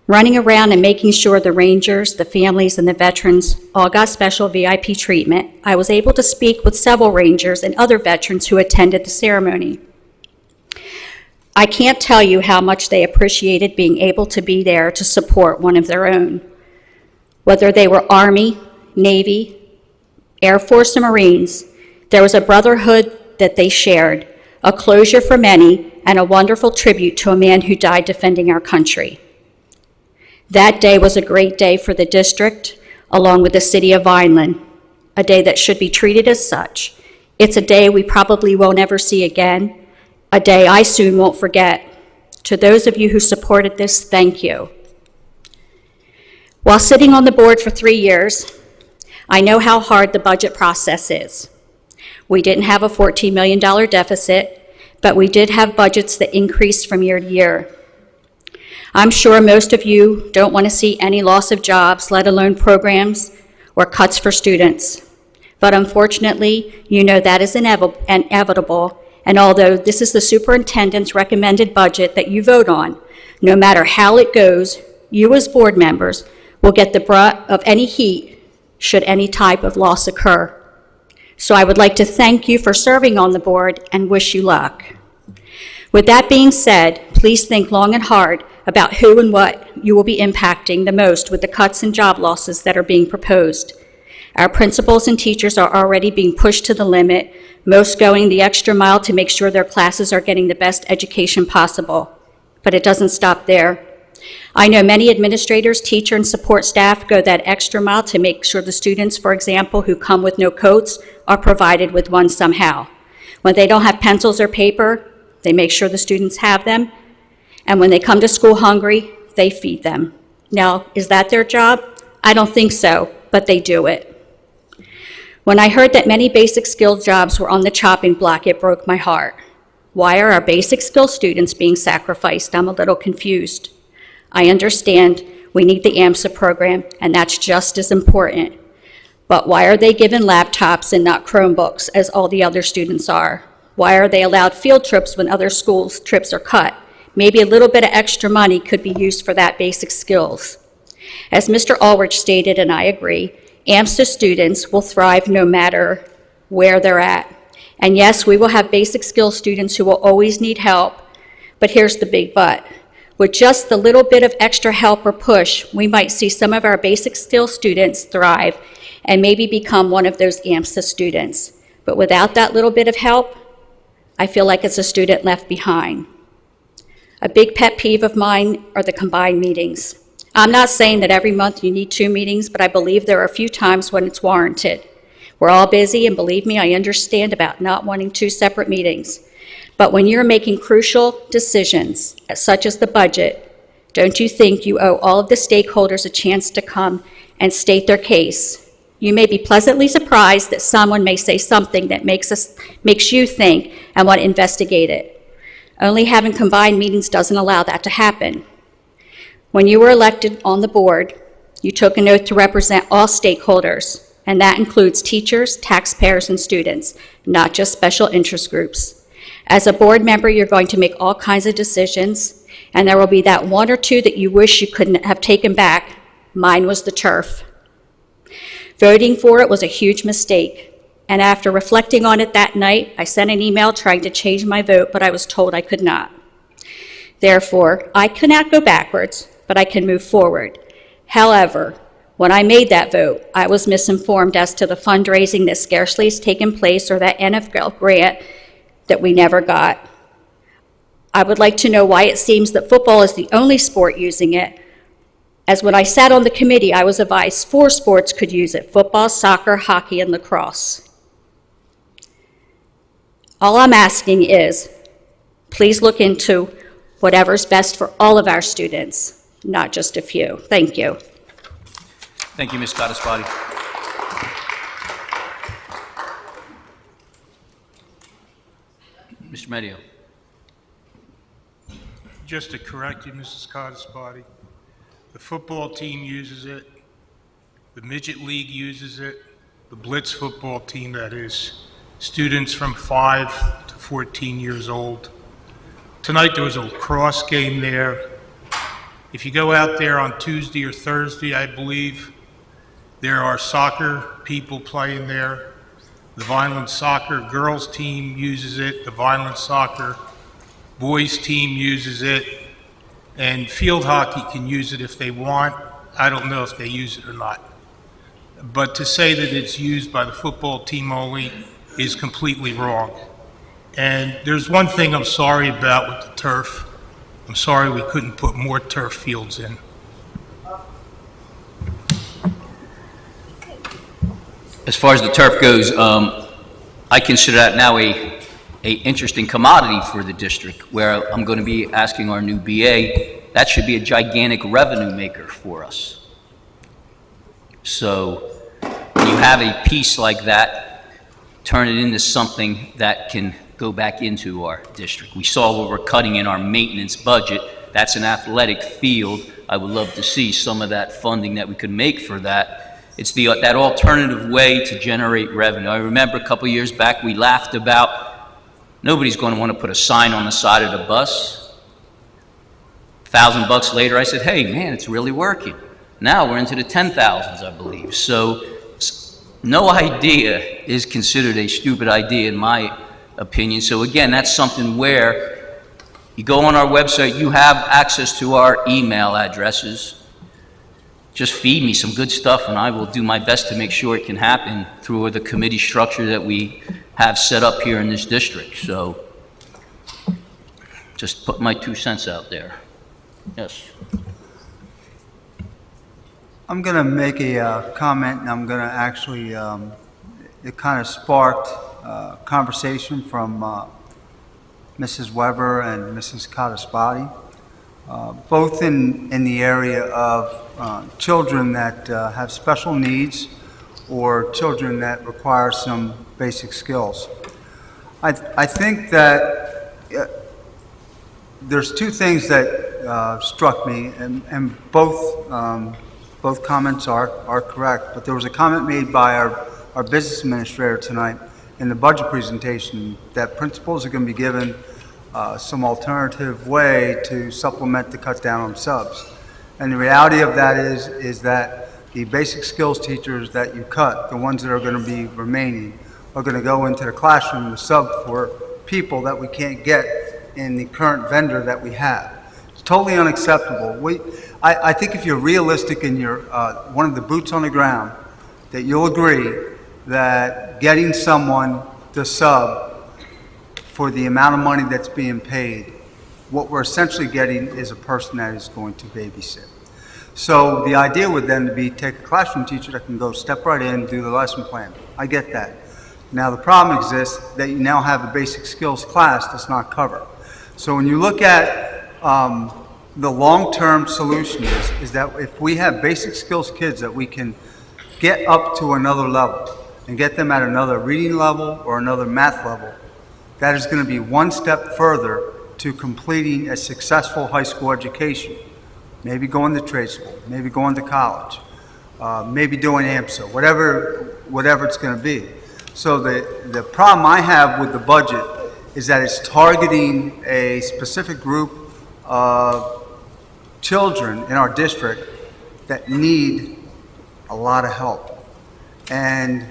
Running around and making sure the Rangers, the families, and the veterans all got special VIP treatment, I was able to speak with several Rangers and other veterans who attended the ceremony. I can't tell you how much they appreciated being able to be there to support one of their own. Whether they were Army, Navy, Air Force, or Marines, there was a brotherhood that they shared, a closure for many, and a wonderful tribute to a man who died defending our country. That day was a great day for the district, along with the city of Vineland, a day that should be treated as such. It's a day we probably won't ever see again, a day I soon won't forget. To those of you who supported this, thank you. While sitting on the board for 3 years, I know how hard the budget process is. We didn't have a $14 million deficit, but we did have budgets that increased from year to year. I'm sure most of you don't want to see any loss of jobs, let alone programs or cuts for students. But unfortunately, you know that is inevitable, and although this is the superintendent's recommended budget that you vote on, no matter how it goes, you as board members will get the brunt of any heat should any type of loss occur. So I would like to thank you for serving on the board and wish you luck. With that being said, please think long and hard about who and what you will be impacting the most with the cuts and job losses that are being proposed. Our principals and teachers are already being pushed to the limit, most going the extra mile to make sure their classes are getting the best education possible. But it doesn't stop there. I know many administrators, teacher, and support staff go that extra mile to make sure the students, for example, who come with no coats, are provided with one somehow. When they don't have pencils or paper, they make sure the students have them. And when they come to school hungry, they feed them. Now, is that their job? I don't think so, but they do it. When I heard that many basic skill jobs were on the chopping block, it broke my heart. Why are our basic skill students being sacrificed? I'm a little confused. I understand we need the AMSA program, and that's just as important. But why are they given laptops and not Chromebooks, as all the other students are? Why are they allowed field trips when other schools' trips are cut? Maybe a little bit of extra money could be used for that basic skills. As Mr. Ulrich stated, and I agree, AMSA students will thrive no matter where they're at. And yes, we will have basic skill students who will always need help, but here's the big but. With just the little bit of extra help or push, we might see some of our basic skill students thrive and maybe become one of those AMSA students. But without that little bit of help, I feel like it's a student left behind. A big pet peeve of mine are the combined meetings. I'm not saying that every month you need 2 meetings, but I believe there are a few times when it's warranted. We're all busy, and believe me, I understand about not wanting 2 separate meetings. But when you're making crucial decisions, such as the budget, don't you think you owe all of the stakeholders a chance to come and state their case? You may be pleasantly surprised that someone may say something that makes you think and want to investigate it. Only having combined meetings doesn't allow that to happen. When you were elected on the board, you took an oath to represent all stakeholders, and that includes teachers, taxpayers, and students, not just special interest groups. As a board member, you're going to make all kinds of decisions, and there will be that 1 or 2 that you wish you couldn't have taken back. Mine was the turf. Voting for it was a huge mistake, and after reflecting on it that night, I sent an email trying to change my vote, but I was told I could not. Therefore, I cannot go backwards, but I can move forward. However, when I made that vote, I was misinformed as to the fundraising that scarcely has taken place or that NFL grant that we never got. I would like to know why it seems that football is the only sport using it, as when I sat on the committee, I was advised 4 sports could use it: football, soccer, hockey, and lacrosse. All I'm asking is, please look into whatever's best for all of our students, not just a few. Thank you. Thank you, Ms. Cata. Mr. Medio. Just to correct you, Mrs. Cata, The football team uses it. The midget league uses it. The blitz football team, that is, students from 5 to 14 years old. Tonight there was a lacrosse game there. If you go out there on Tuesday or Thursday, I believe, there are soccer people playing there. The Vineland soccer girls team uses it. The Vineland soccer boys team uses it. And field hockey can use it if they want. I don't know if they use it or not. But to say that it's used by the football team only is completely wrong. And there's one thing I'm sorry about with the turf. I'm sorry we couldn't put more turf fields in. As far as the turf goes, I consider that now a interesting commodity for the district, where I'm going to be asking our new BA, that should be a gigantic revenue maker for us. So when you have a piece like that, turn it into something that can go back into our district. We saw what we're cutting in our maintenance budget. That's an athletic field. I would love to see some of that funding that we could make for that. It's that alternative way to generate revenue. I remember a couple years back we laughed about nobody's going to want to put a sign on the side of the bus. $1,000 later, I said, hey, man, it's really working. Now we're into the 10,000s, I believe. So no idea is considered a stupid idea, in my opinion. So again, that's something where you go on our website, you have access to our email addresses. Just feed me some good stuff, and I will do my best to make sure it can happen through the committee structure that we have set up here in this district. So just put my 2 cents out there. Yes. I'm going to make a comment, and I'm going to actually, it kind of sparked conversation from Mrs. Weber and Mrs. Cata, both in the area of children that have special needs or children that require some basic skills. I think that there's two things that struck me, and both comments are correct, but there was a comment made by our business administrator tonight in the budget presentation that principals are going to be given some alternative way to supplement the cut down on subs. And the reality of that is that the basic skills teachers that you cut, the ones that are going to be remaining, are going to go into the classroom to sub for people that we can't get in the current vendor that we have. It's totally unacceptable. I think if you're realistic and you're one of the boots on the ground, that you'll agree that getting someone to sub for the amount of money that's being paid, what we're essentially getting is a person that is going to babysit. So the idea would then be take a classroom teacher that can go step right in and do the lesson plan. I get that. Now the problem exists that you now have a basic skills class that's not covered. So when you look at the long-term solution is that if we have basic skills kids that we can get up to another level and get them at another reading level or another math level, that is going to be one step further to completing a successful high school education. Maybe going to trade school, maybe going to college, maybe doing AMSA, whatever it's going to be. So the problem I have with the budget is that it's targeting a specific group of children in our district that need a lot of help. And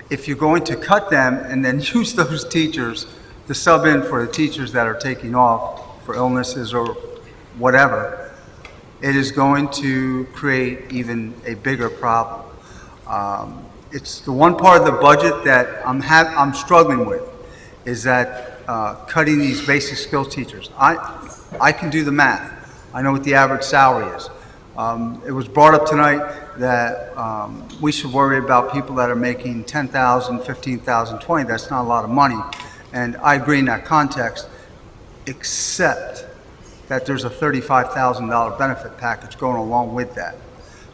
if you're going to cut them and then use those teachers to sub in for the teachers that are taking off for illnesses or whatever, it is going to create even a bigger problem. It's the one part of the budget that I'm struggling with, is that cutting these basic skills teachers. I can do the math. I know what the average salary is. It was brought up tonight that we should worry about people that are making $10,000, $15,000, $20,000. That's not a lot of money. And I agree in that context, except that there's a $35,000 benefit package going along with that.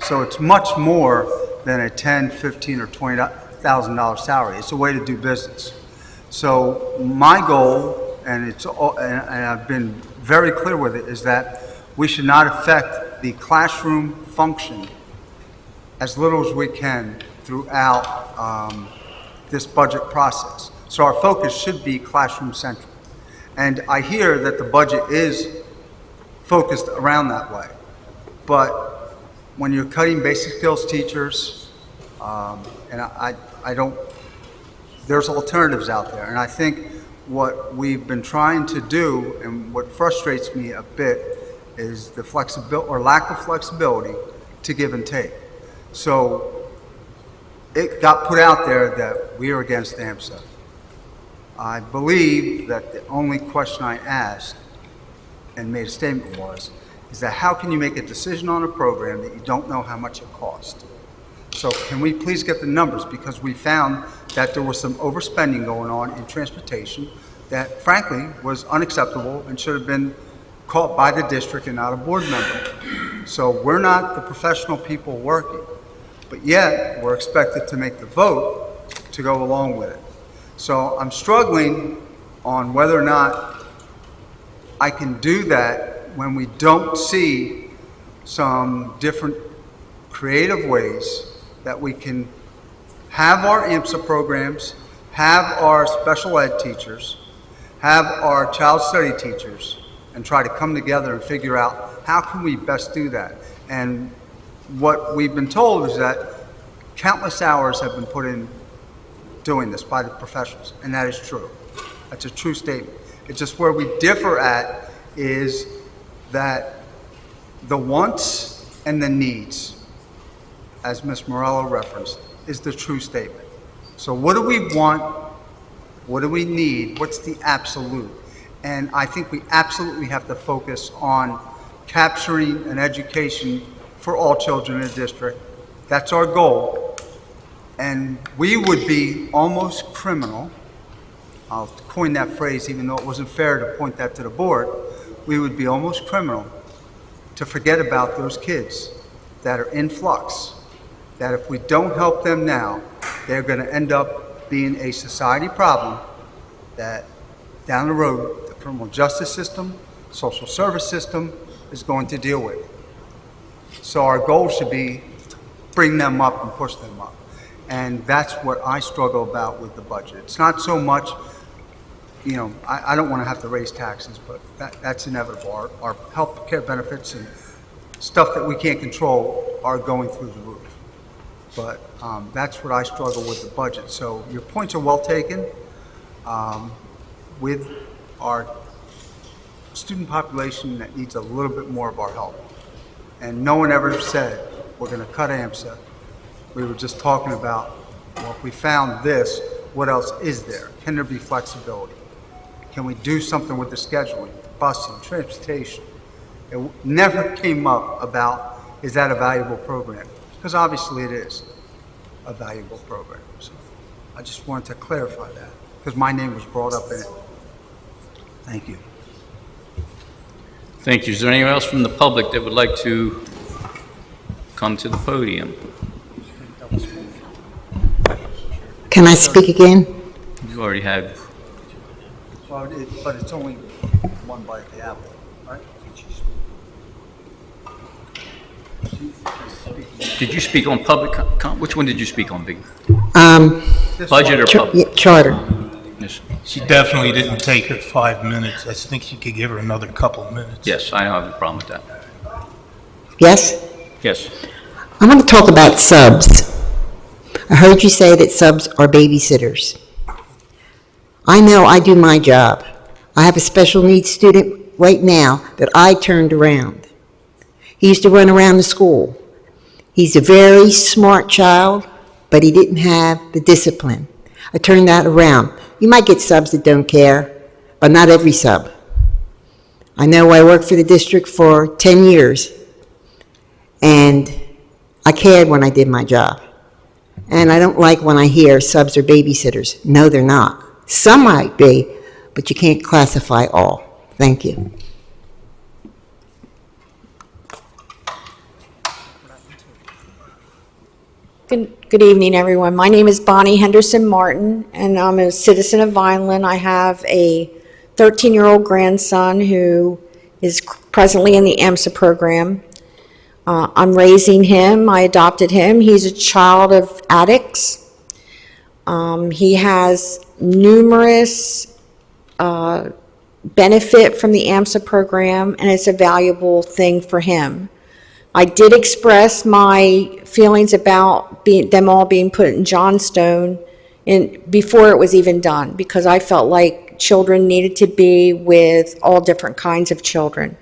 So it's much more than a $10,000, $15,000, or $20,000 salary. It's a way to do business. So my goal, and I've been very clear with it, is that we should not affect that the classroom function as little as we can throughout this budget process. So our focus should be classroom-centric. And I hear that the budget is focused around that way. But when you're cutting basic skills teachers, and I don't, there's alternatives out there. And I think what we've been trying to do, and what frustrates me a bit, is the flexibility or lack of flexibility to give and take. So it got put out there that we are against AMSA. I believe that the only question I asked and made a statement is that how can you make a decision on a program that you don't know how much it costs? So can we please get the numbers? Because we found that there was some overspending going on in transportation that frankly was unacceptable and should have been caught by the district and not a board member. So we're not the professional people working, but yet we're expected to make the vote to go along with it. So I'm struggling on whether or not I can do that when we don't see some different creative ways that we can have our AMSA programs, have our special ed teachers, have our child study teachers, and try to come together and figure out how can we best do that. And what we've been told is that countless hours have been put in doing this by the professionals, and that is true. That's a true statement. It's just where we differ at is that the wants and the needs, as Ms. Morello referenced, is the true statement. So what do we want? What do we need? What's the absolute? And I think we absolutely have to focus on capturing an education for all children in the district. That's our goal. And we would be almost criminal, I'll coin that phrase even though it wasn't fair to point that to the board, we would be almost criminal to forget about those kids that are in flux, that if we don't help them now, they're going to end up being a society problem that down the road the criminal justice system, social service system is going to deal with. So our goal should be to bring them up and push them up. And that's what I struggle about with the budget. It's not so much, you know, I don't want to have to raise taxes, but that's inevitable. Our health care benefits and stuff that we can't control are going through the roof. But that's what I struggle with the budget. So your points are well taken. With our student population that needs a little bit more of our help. And no one ever said, we're going to cut AMSA. We were just talking about, well, if we found this, what else is there? Can there be flexibility? Can we do something with the scheduling, the busing, transportation? It never came up about, is that a valuable program? Because obviously it is a valuable program. So I just wanted to clarify that, because my name was brought up in it. Thank you. Thank you. Is there anyone else from the public that would like to come to the podium? Can I speak again? You already have. Well, but it's only one bite at the apple, right? Did you speak on public, which one did you speak on, Vic? Budget or public? Yeah, charter. Yes. She definitely didn't take her 5 minutes. I think you could give her another couple of minutes. Yes, I don't have a problem with that. Yes? Yes. I want to talk about subs. I heard you say that subs are babysitters. I know I do my job. I have a special needs student right now that I turned around. He used to run around the school. He's a very smart child, but he didn't have the discipline. I turned that around. You might get subs that don't care, but not every sub. I know I worked for the district for 10 years, and I cared when I did my job. And I don't like when I hear subs are babysitters. No, they're not. Some might be, but you can't classify all. Thank you. Good evening, everyone. My name is Bonnie Henderson Martin, and I'm a citizen of Vineland. I have a 13-year-old grandson who is presently in the AMSA program. I'm raising him. I adopted him. He's a child of addicts. He has numerous benefit from the AMSA program, and it's a valuable thing for him. I did express my feelings about them all being put in Johnstone before it was even done, because I felt like children needed to be with all different kinds of children.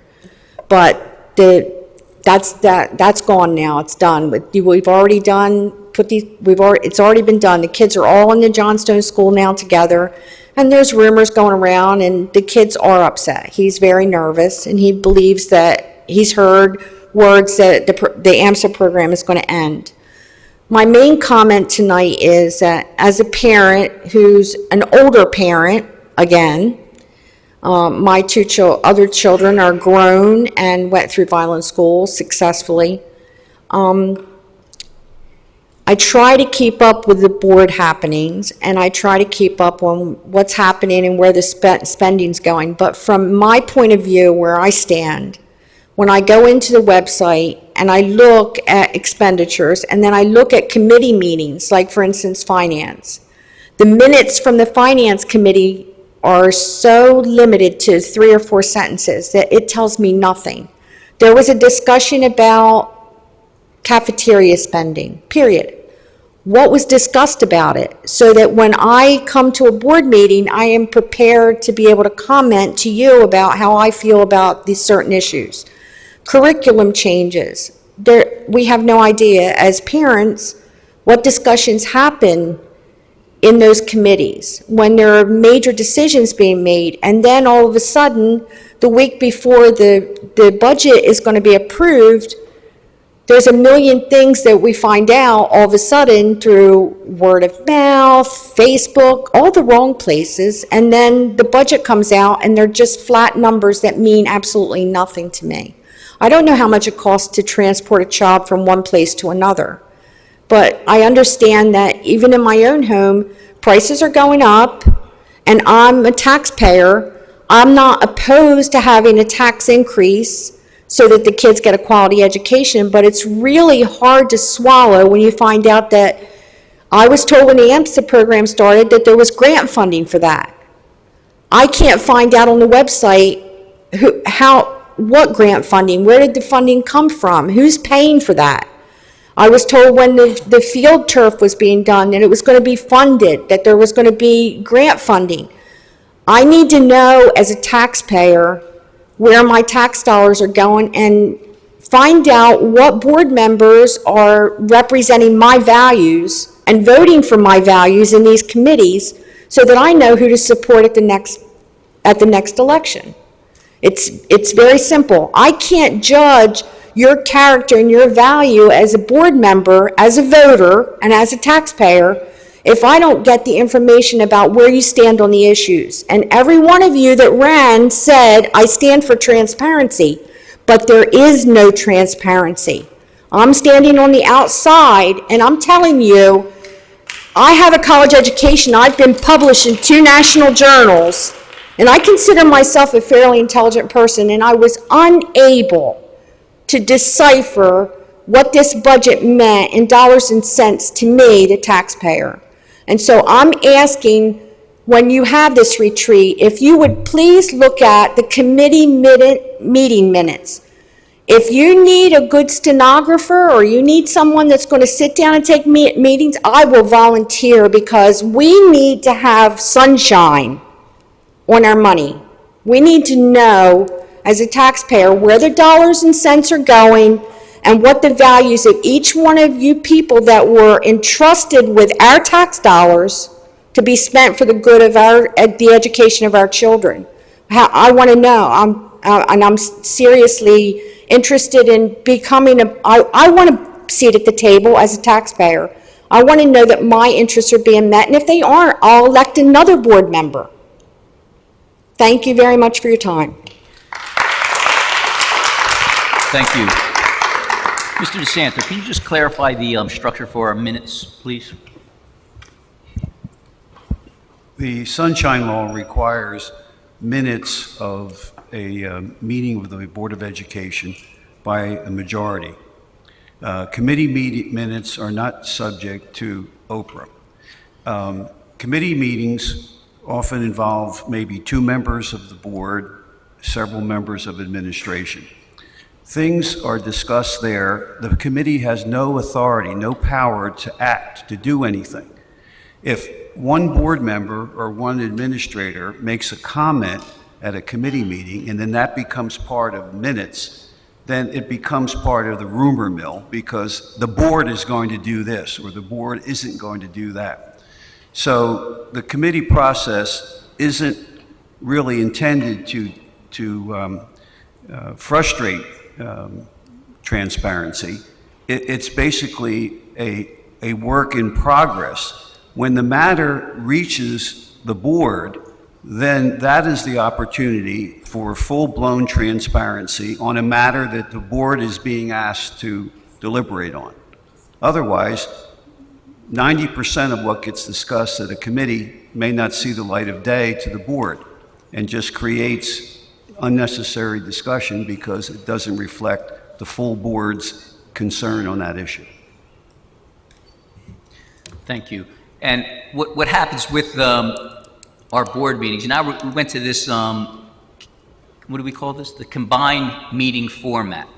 But that's gone now. It's done. We've already done. It's already been done. The kids are all in the Johnstone school now together, and there's rumors going around, and the kids are upset. He's very nervous, and he believes that he's heard words that the AMSA program is going to end. My main comment tonight is that as a parent who's an older parent, again, my two other children are grown and went through violent school successfully. I try to keep up with the board happenings, and I try to keep up on what's happening and where the spending's going. But from my point of view, where I stand, when I go into the website and I look at expenditures, and then I look at committee meetings, like for instance, finance, the minutes from the finance committee are so limited to 3 or 4 sentences that it tells me nothing. There was a discussion about cafeteria spending, period. What was discussed about it? So that when I come to a board meeting, I am prepared to be able to comment to you about how I feel about these certain issues. Curriculum changes. We have no idea as parents what discussions happen in those committees when there are major decisions being made, and then all of a sudden, the week before the budget is going to be approved, there's a million things that we find out all of a sudden through word of mouth, Facebook, all the wrong places, and then the budget comes out and they're just flat numbers that mean absolutely nothing to me. I don't know how much it costs to transport a child from one place to another, but I understand that even in my own home, prices are going up, and I'm a taxpayer. I'm not opposed to having a tax increase so that the kids get a quality education, but it's really hard to swallow when you find out that I was told when the AMSA program started that there was grant funding for that. I can't find out on the website what grant funding, where did the funding come from, who's paying for that. I was told when the field turf was being done that it was going to be funded, that there was going to be grant funding. I need to know as a taxpayer where my tax dollars are going and find out what board members are representing my values and voting for my values in these committees so that I know who to support at the next election. It's very simple. I can't judge your character and your value as a board member, as a voter, and as a taxpayer if I don't get the information about where you stand on the issues. And every one of you that ran said, I stand for transparency, but there is no transparency. I'm standing on the outside, and I'm telling you, I have a college education. I've been published in 2 national journals, and I consider myself a fairly intelligent person, and I was unable to decipher what this budget meant in dollars and cents to me, the taxpayer. And so I'm asking, when you have this retreat, if you would please look at the committee meeting minutes. If you need a good stenographer or you need someone that's going to sit down and take meetings, I will volunteer, because we need to have sunshine on our money. We need to know as a taxpayer where the dollars and cents are going and what the values of each one of you people that were entrusted with our tax dollars to be spent for the good of the education of our children. I want to know, and I'm seriously interested in becoming I want a seat at the table as a taxpayer. I want to know that my interests are being met, and if they aren't, I'll elect another board member. Thank you very much for your time. Thank you. Mr. DeSanto, can you just clarify the structure for our minutes, please? The Sunshine Law requires minutes of a meeting of the Board of Education by a majority. Committee minutes are not subject to Oprah. Committee meetings often involve maybe 2 members of the board, several members of administration. Things are discussed there. The committee has no authority, no power to act, to do anything. If one board member or one administrator makes a comment at a committee meeting and then that becomes part of minutes, then it becomes part of the rumor mill because the board is going to do this or the board isn't going to do that. So the committee process isn't really intended to frustrate transparency. It's basically a work in progress. When the matter reaches the board, then that is the opportunity for full-blown transparency on a matter that the board is being asked to deliberate on. Otherwise, 90% of what gets discussed at a committee may not see the light of day to the board and just creates unnecessary discussion because it doesn't reflect the full board's concern on that issue. Thank you. And what happens with our board meetings, now we went to this, what do we call this? The combined meeting format.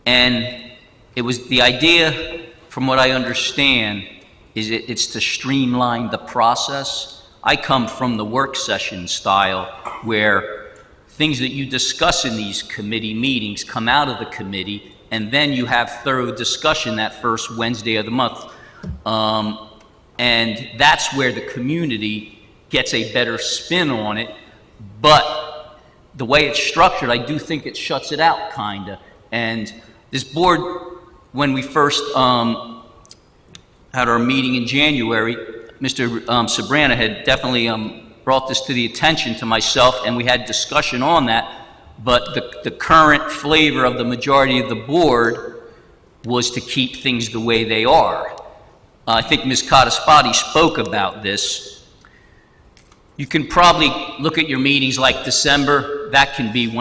And it was the idea, from what I understand, is it's to streamline the process. I come from the work session style where things that you discuss in these committee meetings come out of the committee, and then you have thorough discussion that first Wednesday of the month. And that's where the community gets a better spin on it. But the way it's structured, I do think it shuts it out, kinda. And this board, when we first had our meeting in January, Mr. Sabrana had definitely brought this to the attention to myself, and we had discussion on that. But the current flavor of the majority of the board was to keep things the way they are. I think Ms. Cata spoke about this. You can probably look at your meetings like December, that can be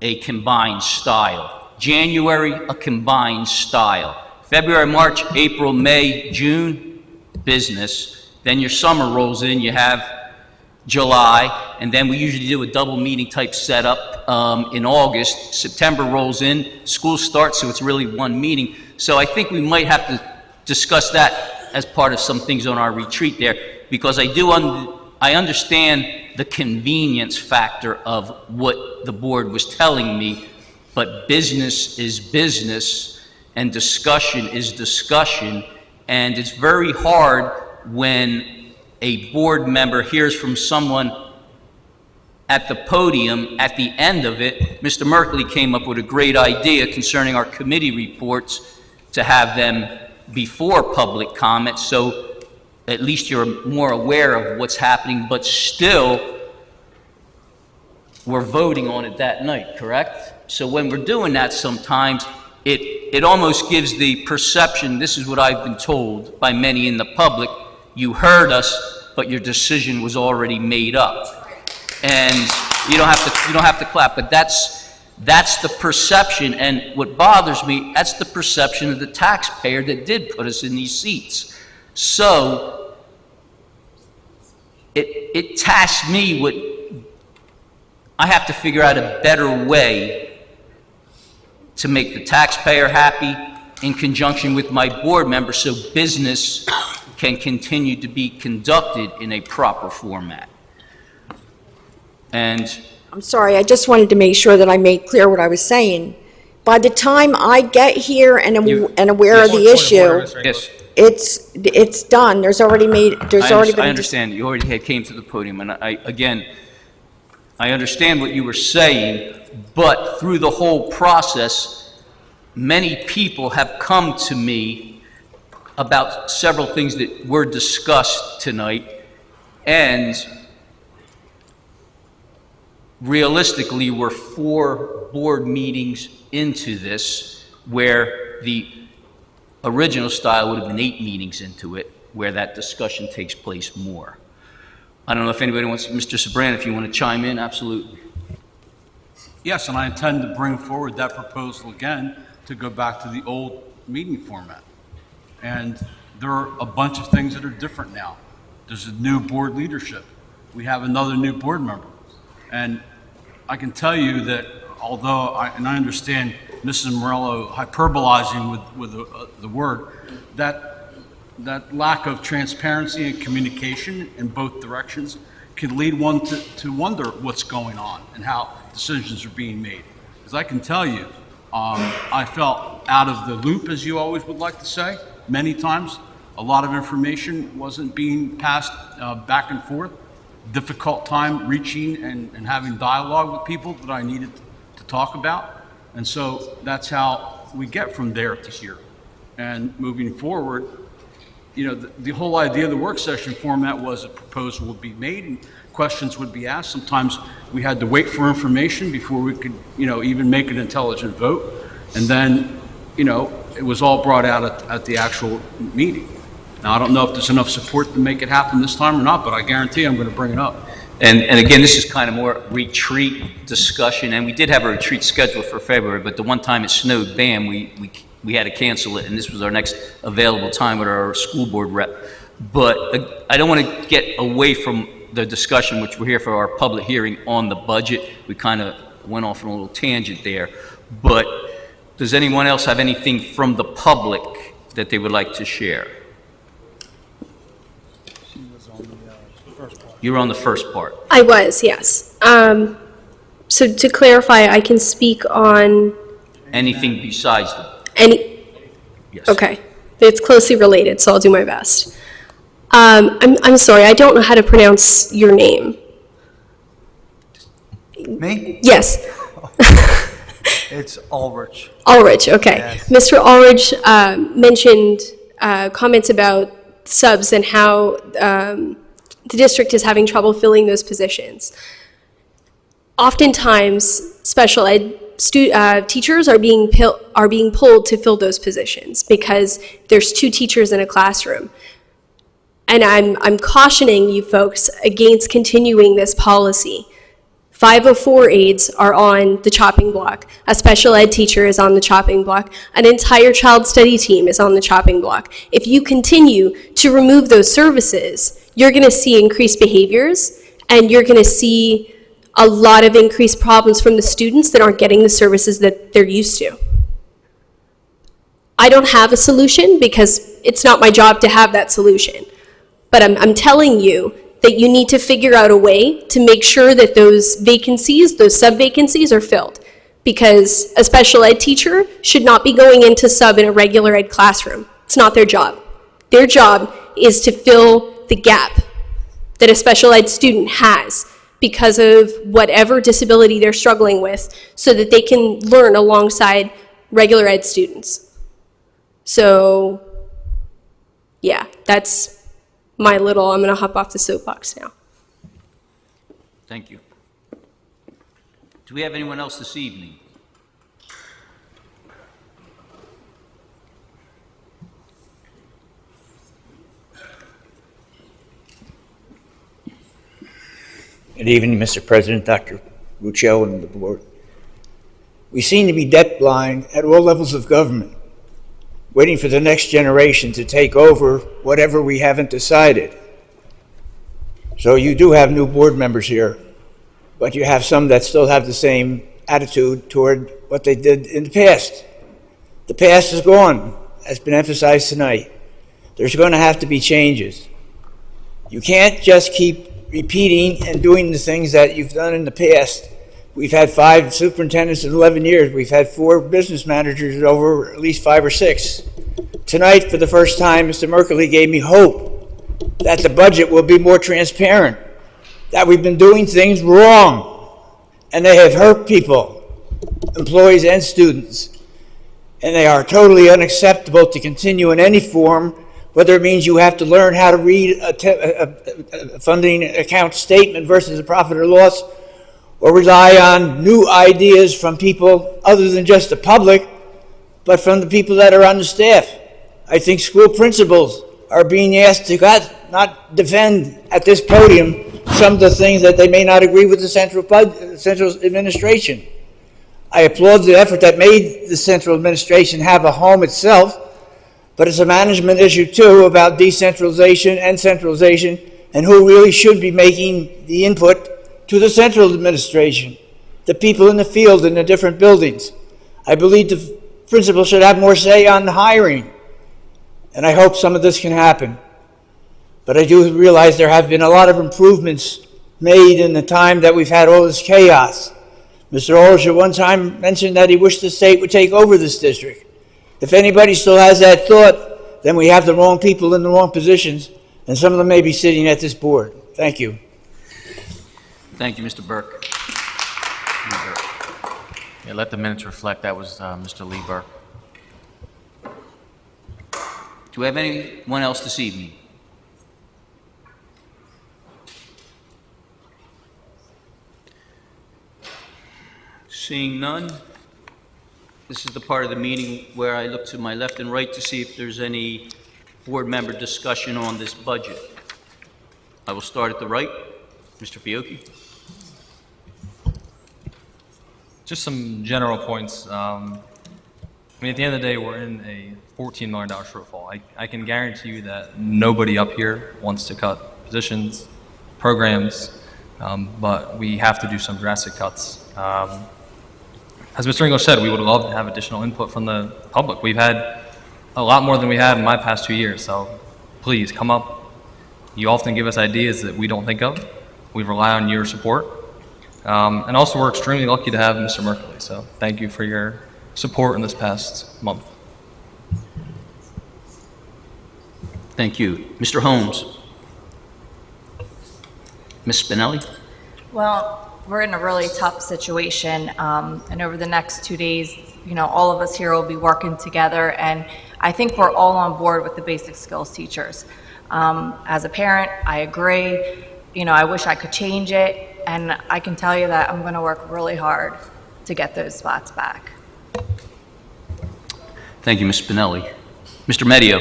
a combined style. January, a combined style. February, March, April, May, June, business. Then your summer rolls in, you have July, and then we usually do a double meeting type setup in August. September rolls in, school starts, so it's really one meeting. So I think we might have to discuss that as part of some things on our retreat there, because I understand the convenience factor of what the board was telling me, but business is business and discussion is discussion, and it's very hard when a board member hears from someone at the podium. At the end of it, Mr. Merkley came up with a great idea concerning our committee reports to have them before public comment, so at least you're more aware of what's happening, but still, we're voting on it that night, correct? So when we're doing that sometimes, it almost gives the perception, this is what I've been told by many in the public, you heard us, but your decision was already made up. And you don't have to clap, but that's the perception, and what bothers me, that's the perception of the taxpayer that did put us in these seats. So, it tasks me with, I have to figure out a better way to make the taxpayer happy in conjunction with my board members so business can continue to be conducted in a proper format. And I'm sorry, I just wanted to make sure that I made clear what I was saying. By the time I get here and am aware of the issue, yes, it's done. There's already been. I understand. You already came to the podium, and I understand what you were saying, but through the whole process, many people have come to me about several things that were discussed tonight, and realistically, we're 4 board meetings into this, where the original style would have been 8 meetings into it, where that discussion takes place more. I don't know if anybody wants, Mr. Sabrana, if you want to chime in, absolutely. Yes, and I intend to bring forward that proposal again to go back to the old meeting format. And there are a bunch of things that are different now. There's a new board leadership. We have another new board member. And I can tell you that although, I understand Mrs. Morello hyperbolizing with the word, that lack of transparency and communication in both directions can lead one to wonder what's going on and how decisions are being made. Because I can tell you, I felt out of the loop, as you always would like to say, many times. A lot of information wasn't being passed back and forth. Difficult time reaching and having dialogue with people that I needed to talk about. And so that's how we get from there to here. And moving forward, you know, the whole idea of the work session format was a proposal would be made and questions would be asked. Sometimes we had to wait for information before we could, you know, even make an intelligent vote. And then, you know, it was all brought out at the actual meeting. Now, I don't know if there's enough support to make it happen this time or not, but I guarantee I'm going to bring it up. And again, this is kind of more retreat discussion, and we did have a retreat scheduled for February, but the one time it snowed, bam, we had to cancel it, and this was our next available time with our school board rep. But I don't want to get away from the discussion, which we're here for our public hearing on the budget. We kind of went off on a little tangent there. But does anyone else have anything from the public that they would like to share? You were on the first part. I was, yes. So to clarify, I can speak on Anything besides the... any, Yes. okay. It's closely related, so I'll do my best. I'm sorry, I don't know how to pronounce your name. Me? Yes. It's Ulrich. Ulrich, okay. Yes. Mr. Ulrich mentioned comments about subs and how the district is having trouble filling those positions. Oftentimes, special ed teachers are being pulled to fill those positions because there's 2 teachers in a classroom. And I'm cautioning you folks against continuing this policy. 504 aides are on the chopping block. A special ed teacher is on the chopping block. An entire child study team is on the chopping block. If you continue to remove those services, you're going to see increased behaviors, and you're going to see a lot of increased problems from the students that aren't getting the services that they're used to. I don't have a solution because it's not my job to have that solution. But I'm telling you that you need to figure out a way to make sure that those vacancies, those sub-vacancies are filled. Because a special ed teacher should not be going into sub in a regular ed classroom. It's not their job. Their job is to fill the gap that a special ed student has because of whatever disability they're struggling with so that they can learn alongside regular ed students. So, yeah, that's my little, I'm going to hop off the soapbox now. Thank you. Do we have anyone else this evening? Good evening, Mr. President, Dr. Ruccio, and the board. We seem to be debt blind at all levels of government, waiting for the next generation to take over whatever we haven't decided. So you do have new board members here, but you have some that still have the same attitude toward what they did in the past. The past is gone, as been emphasized tonight. There's going to have to be changes. You can't just keep repeating and doing the things that you've done in the past. We've had 5 superintendents in 11 years. We've had 4 business managers over at least 5 or 6. Tonight, for the first time, Mr. Merkley gave me hope that the budget will be more transparent, that we've been doing things wrong, and they have hurt people, employees and students, and they are totally unacceptable to continue in any form, whether it means you have to learn how to read a funding account statement versus a profit or loss, or rely on new ideas from people other than just the public, but from the people that are on the staff. I think school principals are being asked to not defend at this podium some of the things that they may not agree with the central administration. I applaud the effort that made the central administration have a home itself, but it's a management issue too about decentralization and centralization and who really should be making the input to the central administration, the people in the field in the different buildings. I believe the principal should have more say on the hiring, and I hope some of this can happen. But I do realize there have been a lot of improvements made in the time that we've had all this chaos. Mr. Ulrich at one time mentioned that he wished the state would take over this district. If anybody still has that thought, then we have the wrong people in the wrong positions, and some of them may be sitting at this board. Thank you. Thank you, Mr. Burke. Yeah, let the minutes reflect that was Mr. Lee Burke. Do we have anyone else this evening? Seeing none, this is the part of the meeting where I look to my left and right to see if there's any board member discussion on this budget. I will start at the right. Mr. Fiocchi. Just some general points. I mean, at the end of the day, we're in a $14 million shortfall. I can guarantee you that nobody up here wants to cut positions, programs, but we have to do some drastic cuts. As Mr. English said, we would love to have additional input from the public. We've had a lot more than we had in my past 2 years, so please come up. You often give us ideas that we don't think of. We rely on your support. And also, we're extremely lucky to have Mr. Merkley, so thank you for your support in this past month. Thank you. Mr. Holmes. Ms. Spinelli. Well, we're in a really tough situation, and over the next 2 days, all of us here will be working together, and I think we're all on board with the basic skills teachers. As a parent, I agree. I wish I could change it, and I can tell you that I'm going to work really hard to get those spots back. Thank you, Ms. Spinelli. Mr. Medio.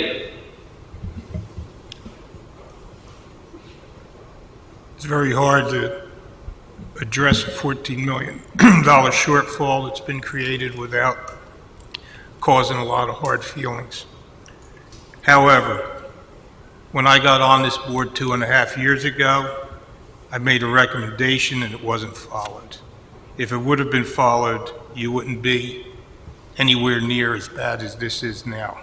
It's very hard to address a $14 million shortfall that's been created without causing a lot of hard feelings. However, when I got on this board 2.5 years ago, I made a recommendation and it wasn't followed. If it would have been followed, you wouldn't be anywhere near as bad as this is now.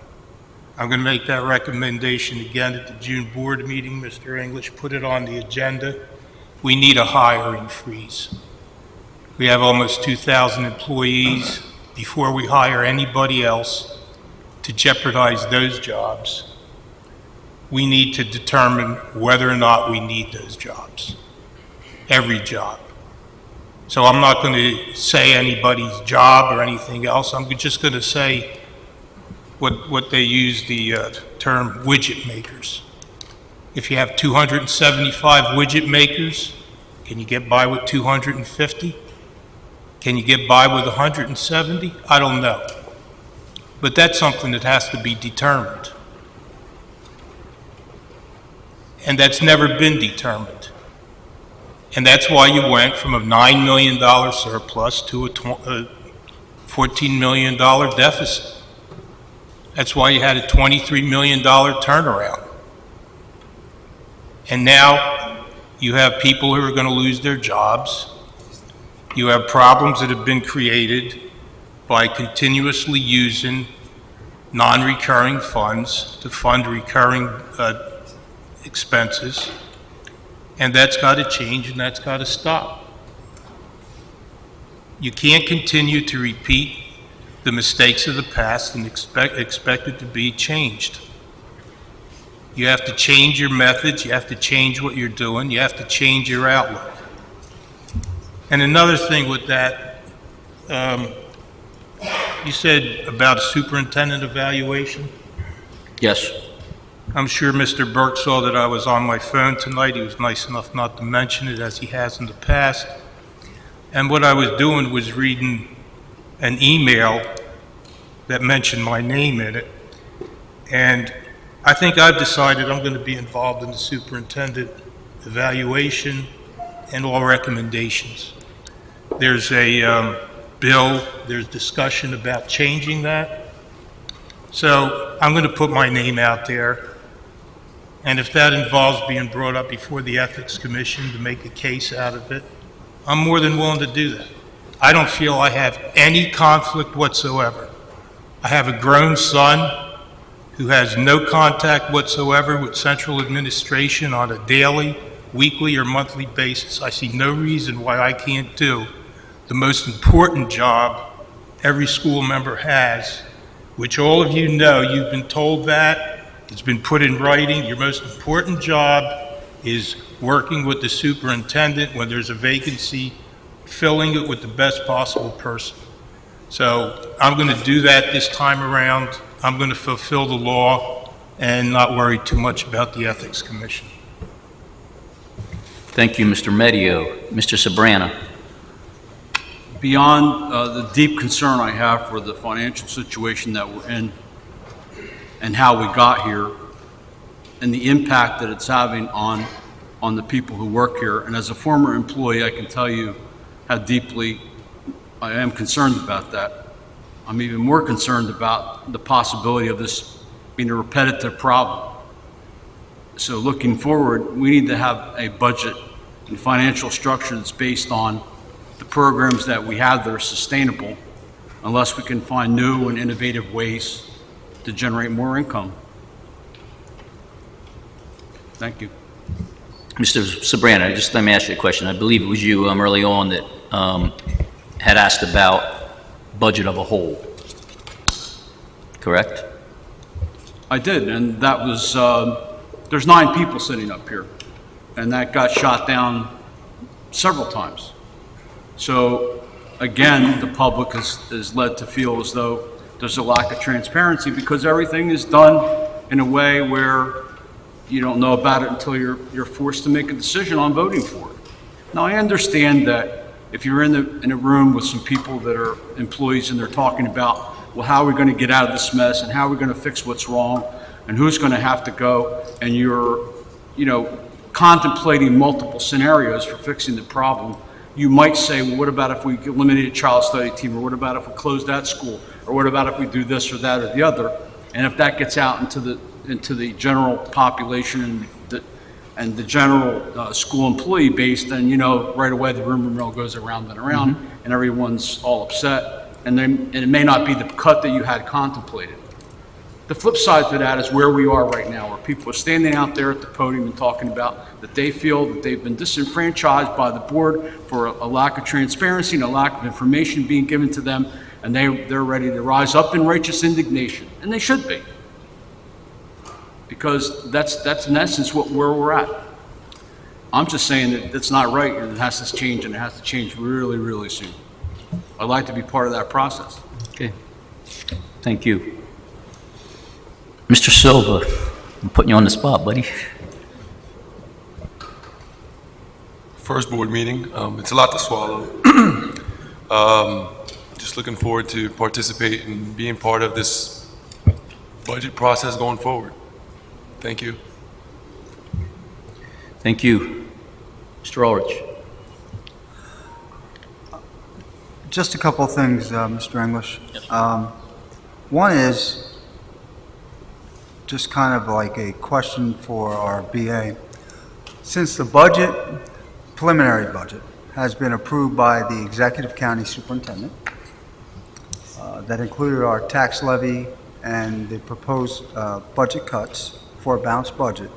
I'm going to make that recommendation again at the June board meeting. Mr. English put it on the agenda. We need a hiring freeze. We have almost 2,000 employees. Before we hire anybody else to jeopardize those jobs, we need to determine whether or not we need those jobs. Every job. So I'm not going to say anybody's job or anything else. I'm just going to say what they use the term widget makers. If you have 275 widget makers, can you get by with 250? Can you get by with 170? I don't know. But that's something that has to be determined. And that's never been determined. And that's why you went from a $9 million surplus to a $14 million deficit. That's why you had a $23 million turnaround. And now you have people who are going to lose their jobs. You have problems that have been created by continuously using non-recurring funds to fund recurring expenses. And that's got to change and that's got to stop. You can't continue to repeat the mistakes of the past and expect it to be changed. You have to change your methods, you have to change what you're doing, you have to change your outlook. And another thing with that, you said about a superintendent evaluation? Yes. I'm sure Mr. Burke saw that I was on my phone tonight. He was nice enough not to mention it as he has in the past. And what I was doing was reading an email that mentioned my name in it. And I think I've decided I'm going to be involved in the superintendent evaluation and all recommendations. There's a bill, there's discussion about changing that. So I'm going to put my name out there. And if that involves being brought up before the Ethics Commission to make a case out of it, I'm more than willing to do that. I don't feel I have any conflict whatsoever. I have a grown son who has no contact whatsoever with central administration on a daily, weekly, or monthly basis. I see no reason why I can't do the most important job every school member has, which all of you know. You've been told that. It's been put in writing. Your most important job is working with the superintendent when there's a vacancy, filling it with the best possible person. So I'm going to do that this time around. I'm going to fulfill the law and not worry too much about the Ethics Commission. Thank you, Mr. Medio. Mr. Sabrana. Beyond the deep concern I have for the financial situation that we're in and how we got here and the impact that it's having on the people who work here, and as a former employee, I can tell you how deeply I am concerned about that. I'm even more concerned about the possibility of this being a repetitive problem. So looking forward, we need to have a budget and financial structure that's based on the programs that we have that are sustainable, unless we can find new and innovative ways to generate more income. Thank you. Mr. Sabrana, just let me ask you a question. I believe it was you early on that had asked about budget of a whole, correct? I did, and that was, there's 9 people sitting up here, and that got shot down several times. So again, the public is led to feel as though there's a lack of transparency because everything is done in a way where you don't know about it until you're forced to make a decision on voting for it. Now, I understand that if you're in a room with some people that are employees and they're talking about, well, how are we going to get out of this mess and how are we going to fix what's wrong and who's going to have to go, and you're, contemplating multiple scenarios for fixing the problem, you might say, well, what about if we eliminated a child study team, or what about if we closed that school, or what about if we do this or that or the other? And if that gets out into the general population and the general school employee base, then right away the rumor mill goes around and around, and everyone's all upset, and it may not be the cut that you had contemplated. The flip side to that is where we are right now, where people are standing out there at the podium and talking about that they feel that they've been disenfranchised by the board for a lack of transparency and a lack of information being given to them, and they're ready to rise up in righteous indignation, and they should be, because that's in essence where we're at. I'm just saying that that's not right, and it has to change, and it has to change really, really soon. I'd like to be part of that process. Okay. Thank you. Mr. Silva, I'm putting you on the spot, buddy. First board meeting. It's a lot to swallow. Just looking forward to participate and being part of this budget process going forward. Thank you. Thank you. Mr. Ulrich. Just a couple of things, Mr. English. One is just kind of like a question for our BA. Since the preliminary budget, has been approved by the executive county superintendent, that included our tax levy and the proposed budget cuts for a balanced budget,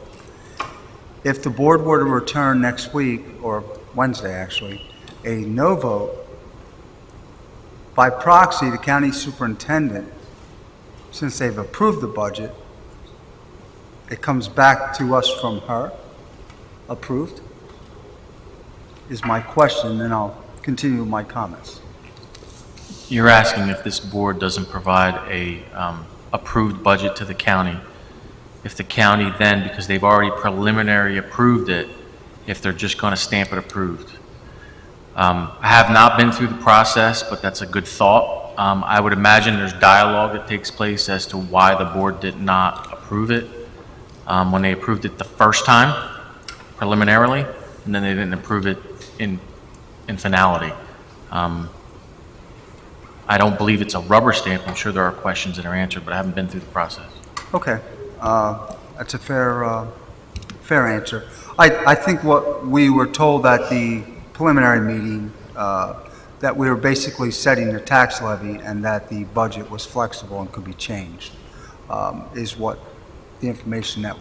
if the board were to return next week, or Wednesday actually, a no vote, by proxy, the county superintendent, since they've approved the budget, it comes back to us from her, approved, is my question, and I'll continue with my comments. You're asking if this board doesn't provide a approved budget to the county, if the county then, because they've already preliminary approved it, if they're just going to stamp it approved. I have not been through the process, but that's a good thought. I would imagine there's dialogue that takes place as to why the board did not approve it when they approved it the first time, preliminarily, and then they didn't approve it in finality. I don't believe it's a rubber stamp. I'm sure there are questions that are answered, but I haven't been through the process. Okay, that's a fair answer. I think what we were told at the preliminary meeting, that we were basically setting the tax levy and that the budget was flexible and could be changed, is what the information that,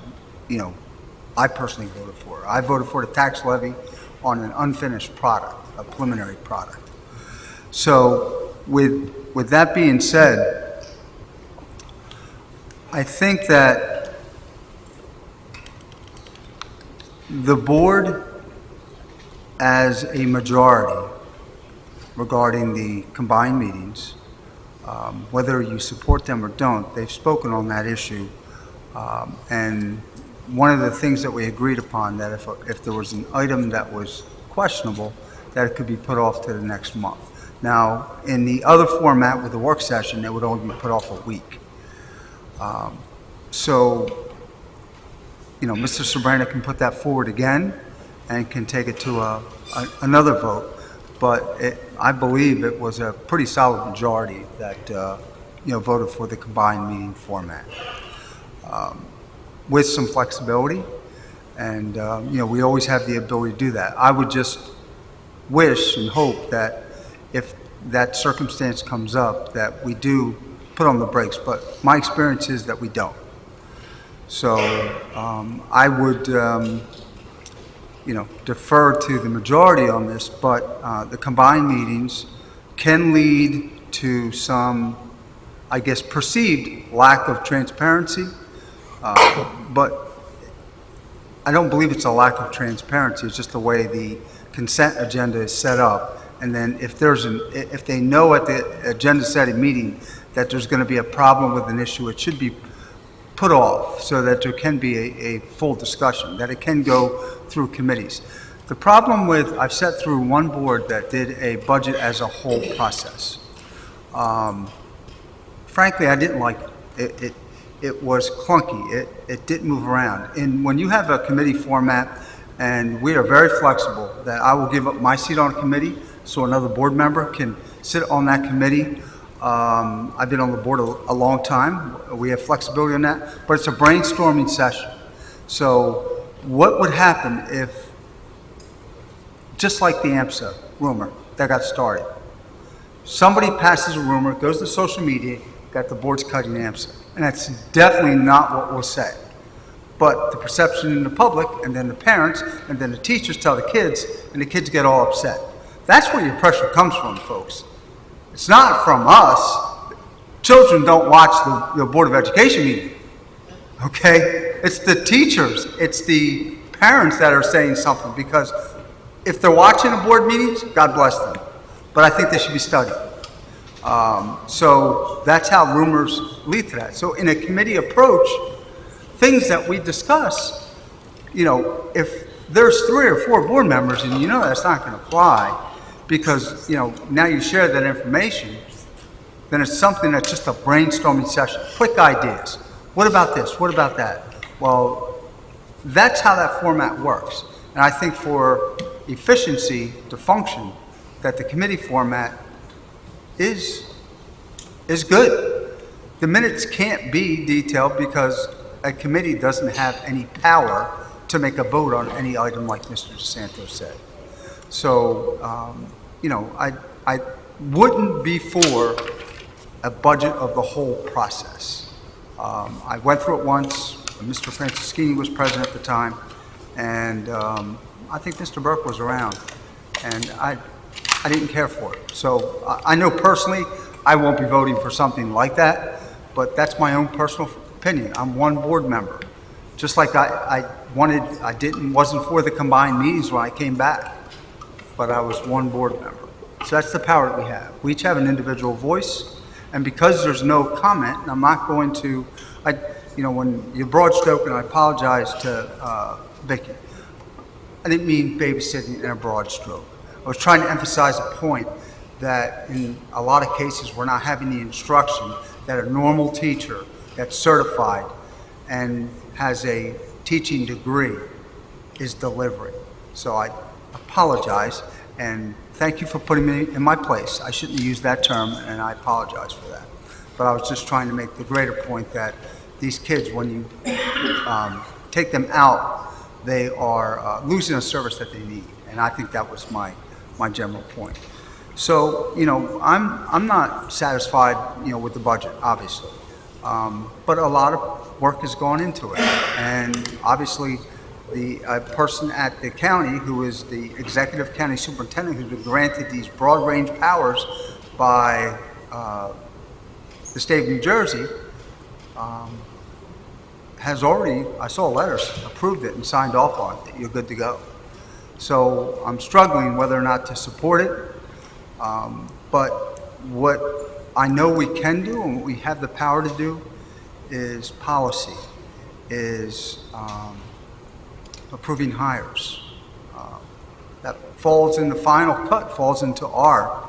I personally voted for. I voted for the tax levy on an unfinished product, a preliminary product. So with that being said, I think that the board as a majority regarding the combined meetings, whether you support them or don't, they've spoken on that issue. And one of the things that we agreed upon, that if there was an item that was questionable, that it could be put off to the next month. Now, in the other format with the work session, it would only be put off a week. So, Mr. Sobrana can put that forward again and can take it to another vote. But I believe it was a pretty solid majority that, voted for the combined meeting format. With some flexibility, and, we always have the ability to do that. I would just wish and hope that if that circumstance comes up, that we do put on the brakes, but my experience is that we don't. So I would, defer to the majority on this, but the combined meetings can lead to some, I guess, perceived lack of transparency, but I don't believe it's a lack of transparency. It's just the way the consent agenda is set up. And then if they know at the agenda setting meeting that there's going to be a problem with an issue, it should be put off so that there can be a full discussion, that it can go through committees. The problem with, I've sat through one board that did a budget as a whole process. Frankly, I didn't like it. It was clunky. It didn't move around. And when you have a committee format, and we are very flexible, that I will give up my seat on a committee so another board member can sit on that committee. I've been on the board a long time. We have flexibility on that, but it's a brainstorming session. So what would happen if, just like the AMSA rumor that got started, somebody passes a rumor, goes to social media, that the board's cutting AMSA. And that's definitely not what we'll say. But the perception in the public, and then the parents, and then the teachers tell the kids, and the kids get all upset. That's where your pressure comes from, folks. It's not from us. Children don't watch the Board of Education meeting, okay? It's the teachers, it's the parents that are saying something, because if they're watching the board meetings, God bless them. But I think they should be studied. So that's how rumors lead to that. So in a committee approach, things that we discuss, if there's 3 or 4 board members and that's not going to fly because, now you share that information, then it's something that's just a brainstorming session, quick ideas. What about this? What about that? Well, that's how that format works. And I think for efficiency to function, that the committee format is good. The minutes can't be detailed because a committee doesn't have any power to make a vote on any item like Mr. DeSanto said. So, I wouldn't be for a budget of the whole process. I went through it once. Mr. Franceschini was president at the time, and I think Mr. Burke was around, and I didn't care for it. So I know personally I won't be voting for something like that, but that's my own personal opinion. I'm one board member. Just like I wasn't for the combined meetings when I came back, but I was one board member. So that's the power that we have. We each have an individual voice, and because there's no comment, and I'm not going to, when you broad stroke, and I apologize to Vicki, I didn't mean babysitting in a broad stroke. I was trying to emphasize a point that in a lot of cases we're not having the instruction that a normal teacher that's certified and has a teaching degree is delivering. So I apologize, and thank you for putting me in my place. I shouldn't have used that term, and I apologize for that. But I was just trying to make the greater point that these kids, when you take them out, they are losing a service that they need. And I think that was my general point. So, I'm not satisfied, with the budget, obviously. But a lot of work has gone into it. And obviously, the person at the county, who is the executive county superintendent, who's been granted these broad range powers by the state of New Jersey, has already, I saw letters, approved it and signed off on it, that you're good to go. So I'm struggling whether or not to support it. But what I know we can do and what we have the power to do is policy, is approving hires. That falls in the final cut, falls into our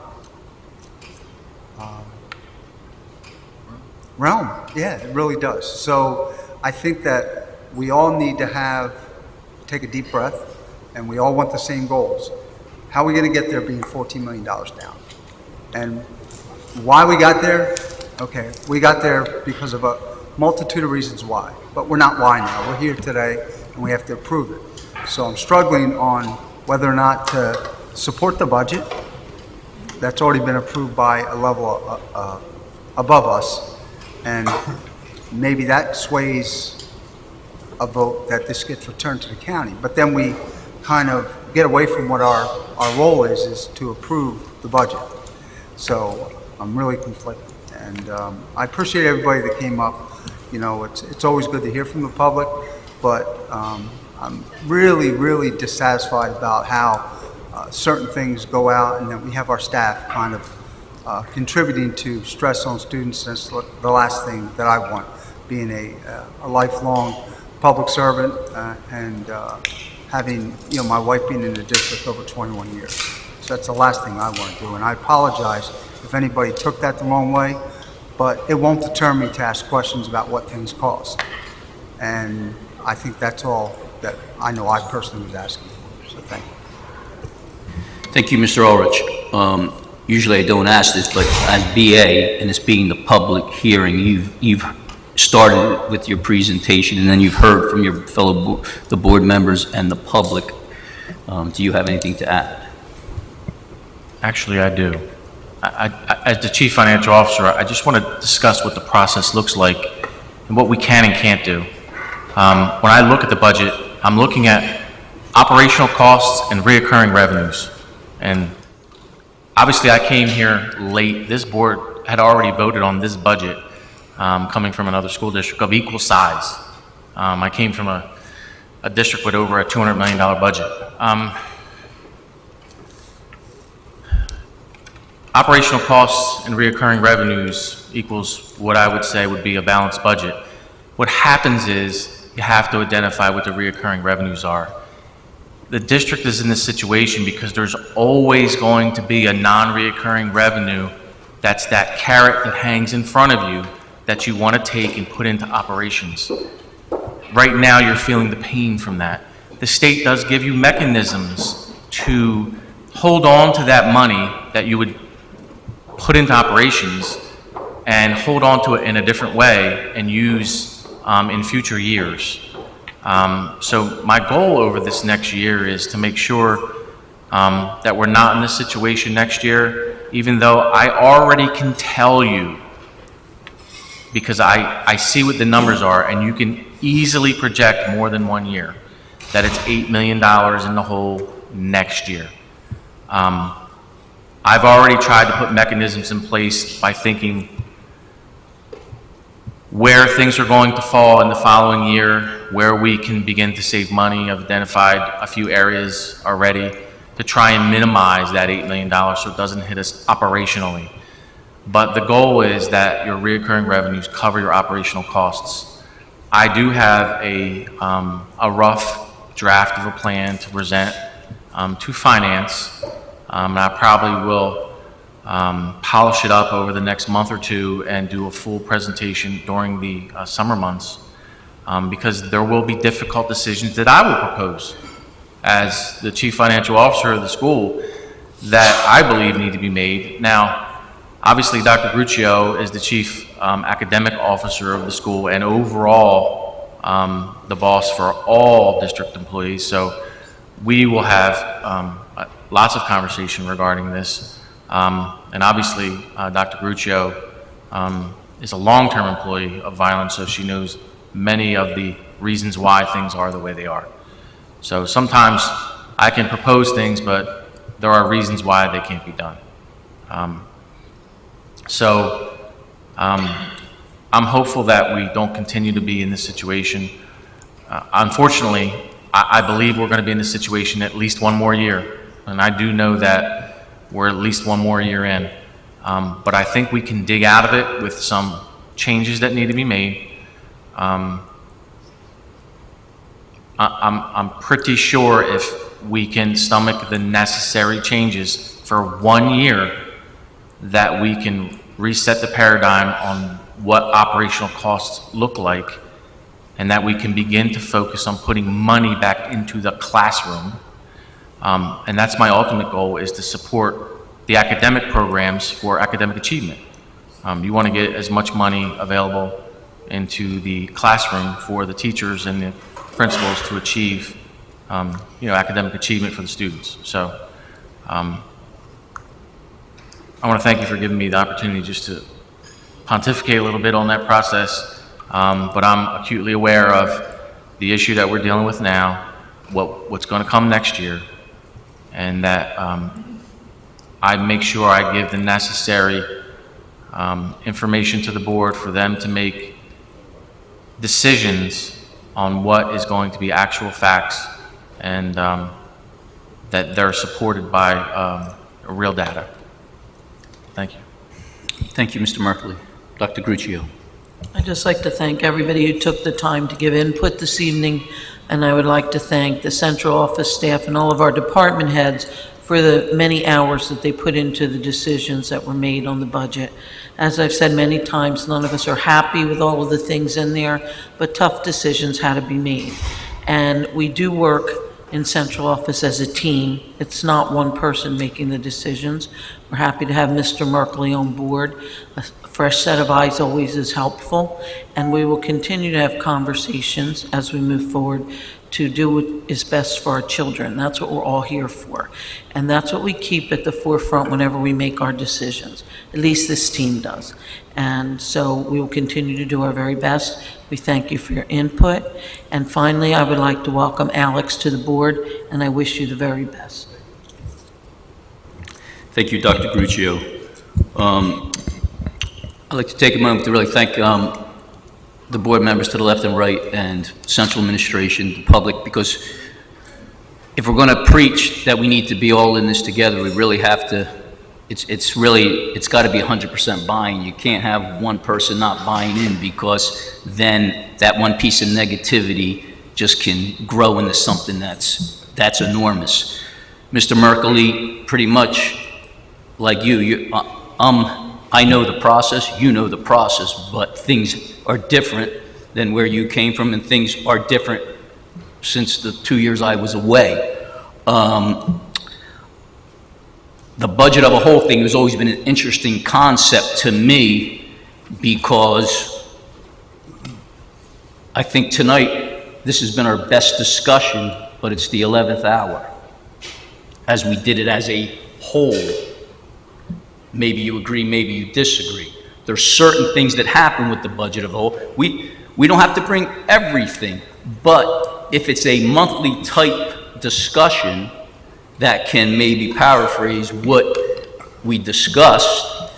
realm. Yeah, it really does. So I think that we all need to take a deep breath, and we all want the same goals. How are we going to get there being $14 million down? And why we got there? Okay, we got there because of a multitude of reasons why. But we're not why now. We're here today, and we have to approve it. So I'm struggling on whether or not to support the budget that's already been approved by a level above us. And maybe that sways a vote that this gets returned to the county. But then we kind of get away from what our role is to approve the budget. So I'm really conflicted. And I appreciate everybody that came up. It's always good to hear from the public, but I'm really, really dissatisfied about how certain things go out, and that we have our staff kind of contributing to stress on students. That's the last thing that I want, being a lifelong public servant and having, my wife being in the district over 21 years. So that's the last thing I want to do. And I apologize if anybody took that the wrong way, but it won't deter me to ask questions about what things cost. And I think that's all that I know I personally was asking for. So thank you. Thank you, Mr. Ulrich. Usually I don't ask this, but as BA, and this being the public hearing, you've started with your presentation, and then you've heard from your the board members and the public. Do you have anything to add? Actually, I do. As the Chief Financial Officer, I just want to discuss what the process looks like and what we can and can't do. When I look at the budget, I'm looking at operational costs and reoccurring revenues. And obviously, I came here late. This board had already voted on this budget, coming from another school district of equal size. I came from a district with over a $200 million budget. Operational costs and reoccurring revenues equals what I would say would be a balanced budget. What happens is you have to identify what the reoccurring revenues are. The district is in this situation because there's always going to be a non-reoccurring revenue that's that carrot that hangs in front of you that you want to take and put into operations. Right now, you're feeling the pain from that. The state does give you mechanisms to hold on to that money that you would put into operations and hold on to it in a different way and use in future years. So my goal over this next year is to make sure that we're not in this situation next year, even though I already can tell you, because I see what the numbers are, and you can easily project more than 1 year, that it's $8 million in the hole next year. I've already tried to put mechanisms in place by thinking where things are going to fall in the following year, where we can begin to save money. I've identified a few areas already to try and minimize that $8 million so it doesn't hit us operationally. But the goal is that your recurring revenues cover your operational costs. I do have a rough draft of a plan to present to finance, and I probably will polish it up over the next month or two and do a full presentation during the summer months, because there will be difficult decisions that I will propose as the Chief Financial Officer of the school. that I believe need to be made. Now, obviously, Dr. Gruccio is the chief academic officer of the school and overall the boss for all district employees. So we will have lots of conversation regarding this. And obviously, Dr. Gruccio is a long-term employee of Violence, so she knows many of the reasons why things are the way they are. So sometimes I can propose things, but there are reasons why they can't be done. I'm hopeful that we don't continue to be in this situation. Unfortunately, I believe we're going to be in this situation at least one more year, and I do know that we're at least one more year in. But I think we can dig out of it with some changes that need to be made. I'm pretty sure if we can stomach the necessary changes for 1 year, that we can reset the paradigm on what operational costs look like, and that we can begin to focus on putting money back into the classroom. And that's my ultimate goal, is to support the academic programs for academic achievement. You want to get as much money available into the classroom for the teachers and the principals to achieve academic achievement for the students. So I want to thank you for giving me the opportunity just to pontificate a little bit on that process, but I'm acutely aware of the issue that we're dealing with now, what's going to come next year, and that I make sure I give the necessary information to the board for them to make decisions on what is going to be actual facts, and that they're supported by real data. Thank you. Thank you, Mr. Merkley. Dr. Gruccio. I'd just like to thank everybody who took the time to give input this evening, and I would like to thank the central office staff and all of our department heads for the many hours that they put into the decisions that were made on the budget. As I've said many times, none of us are happy with all of the things in there, but tough decisions had to be made. And we do work in central office as a team. It's not one person making the decisions. We're happy to have Mr. Merkley on board. A fresh set of eyes always is helpful, and we will continue to have conversations as we move forward to do what is best for our children. That's what we're all here for. And that's what we keep at the forefront whenever we make our decisions. At least this team does. And so we will continue to do our very best. We thank you for your input. And finally, I would like to welcome Alex to the board, and I wish you the very best. Thank you, Dr. Gruccio. I'd like to take a moment to really thank the board members to the left and right, and central administration, the public, because if we're going to preach that we need to be all in this together, we really have to, it's got to be 100% buy-in. You can't have one person not buying in, because then that one piece of negativity just can grow into something that's enormous. Mr. Merkley, pretty much like I know the process, you know the process, but things are different than where you came from, and things are different since the 2 years I was away. The budget of a whole thing has always been an interesting concept to me, because I think tonight this has been our best discussion, but it's the 11th hour, as we did it as a whole. Maybe you agree, maybe you disagree. There's certain things that happen with the budget of a whole. We don't have to bring everything, but if it's a monthly type discussion that can maybe paraphrase what we discussed,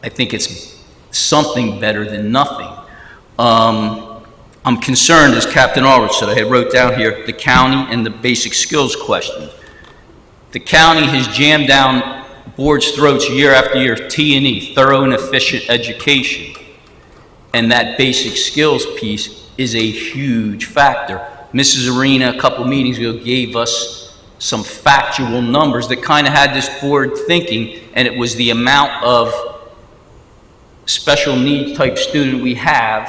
I think it's something better than nothing. I'm concerned, as Captain Ulrich said, I had wrote down here, the county and the basic skills question. The county has jammed down boards' throats year after year, T&E, thorough and efficient education. And that basic skills piece is a huge factor. Mrs. Arena, a couple meetings ago, gave us some factual numbers that kind of had this board thinking, and it was the amount of special needs type student we have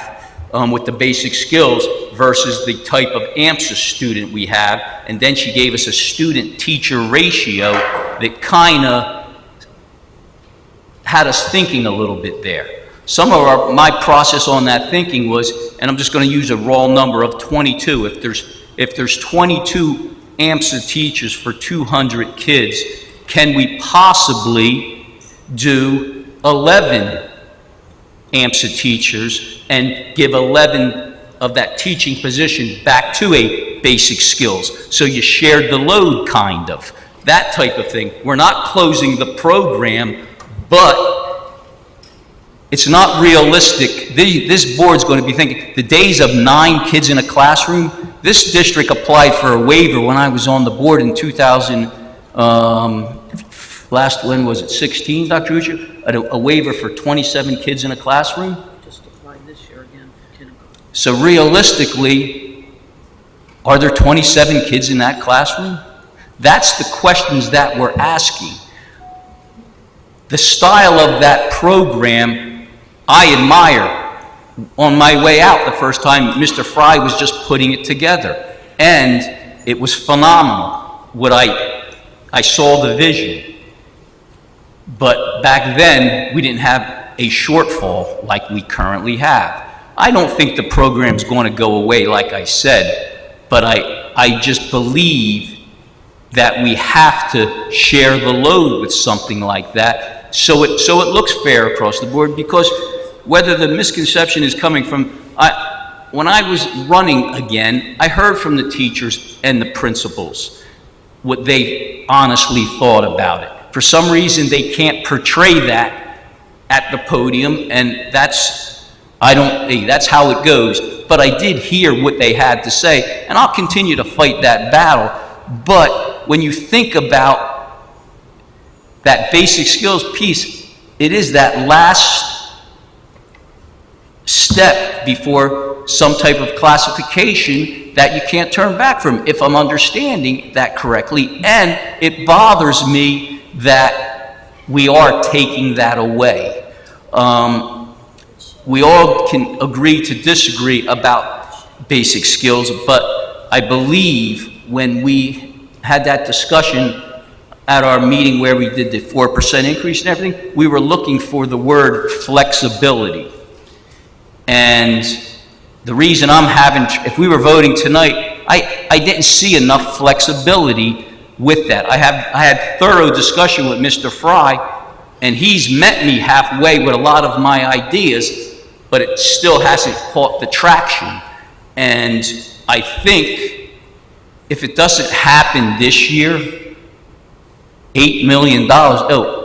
with the basic skills versus the type of AMSA student we have. And then she gave us a student-teacher ratio that kind of had us thinking a little bit there. Some of my process on that thinking was, and I'm just going to use a raw number of 22. If there's 22 AMSA teachers for 200 kids, can we possibly do 11 AMSA teachers and give 11 of that teaching position back to a basic skills? So you shared the load, kind of. That type of thing. We're not closing the program, but it's not realistic. This board's going to be thinking, the days of 9 kids in a classroom, this district applied for a waiver when I was on the board in 2000, when was it, 16, Dr. Ucha? A waiver for 27 kids in a classroom. Just applied this year again for kindergarten. So realistically, are there 27 kids in that classroom? That's the questions that we're asking. The style of that program, I admire. On my way out the first time, Mr. Fry was just putting it together, and it was phenomenal. I saw the vision, but back then we didn't have a shortfall like we currently have. I don't think the program's going to go away, like I said, but I just believe that we have to share the load with something like that, so it looks fair across the board. Because whether the misconception is coming from, when I was running again, I heard from the teachers and the principals what they honestly thought about it. For some reason, they can't portray that at the podium, and that's how it goes. But I did hear what they had to say, and I'll continue to fight that battle. But when you think about that basic skills piece, it is that last step before some type of classification that you can't turn back from, if I'm understanding that correctly. And it bothers me that we are taking that away. We all can agree to disagree about basic skills, but I believe when we had that discussion at our meeting where we did the 4% increase and everything, we were looking for the word flexibility. And the reason if we were voting tonight, I didn't see enough flexibility with that. I had thorough discussion with Mr. Fry, and he's met me halfway with a lot of my ideas, but it still hasn't caught the traction. And I think if it doesn't happen this year, $8 million,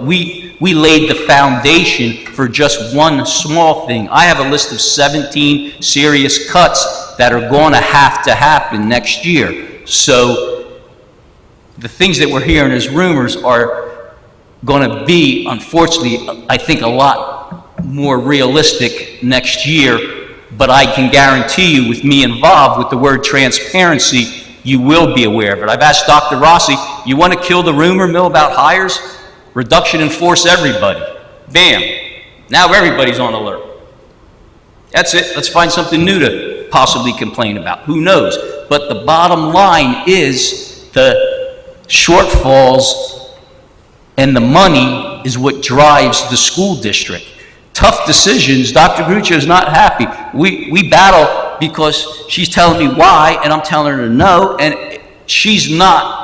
we laid the foundation for just one small thing. I have a list of 17 serious cuts that are going to happen next year. So the things that we're hearing as rumors are going to be, unfortunately, I think a lot more realistic next year. But I can guarantee you, with me involved with the word transparency, you will be aware of it. I've asked Dr. Rossi, you want to kill the rumor mill about hires? Reduction in force everybody. Bam. Now everybody's on alert. That's it. Let's find something new to possibly complain about. Who knows? But the bottom line is the shortfalls and the money is what drives the school district. Tough decisions. Dr. Gruccio is not happy. We battle because she's telling me why, and I'm telling her no, and she's not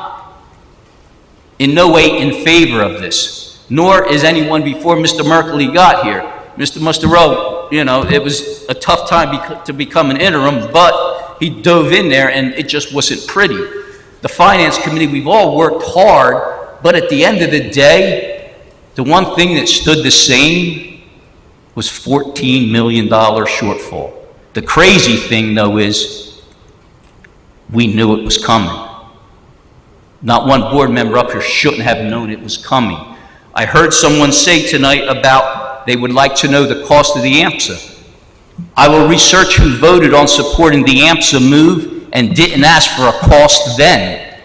in no way in favor of this, nor is anyone before Mr. Merkley got here. Mr. Mustereau, it was a tough time to become an interim, but he dove in there, and it just wasn't pretty. The Finance Committee, we've all worked hard, but at the end of the day, the one thing that stood the same was $14 million shortfall. The crazy thing, though, is we knew it was coming. Not one board member up here shouldn't have known it was coming. I heard someone say tonight about they would like to know the cost of the AMSA. I will research who voted on supporting the AMSA move and didn't ask for a cost then.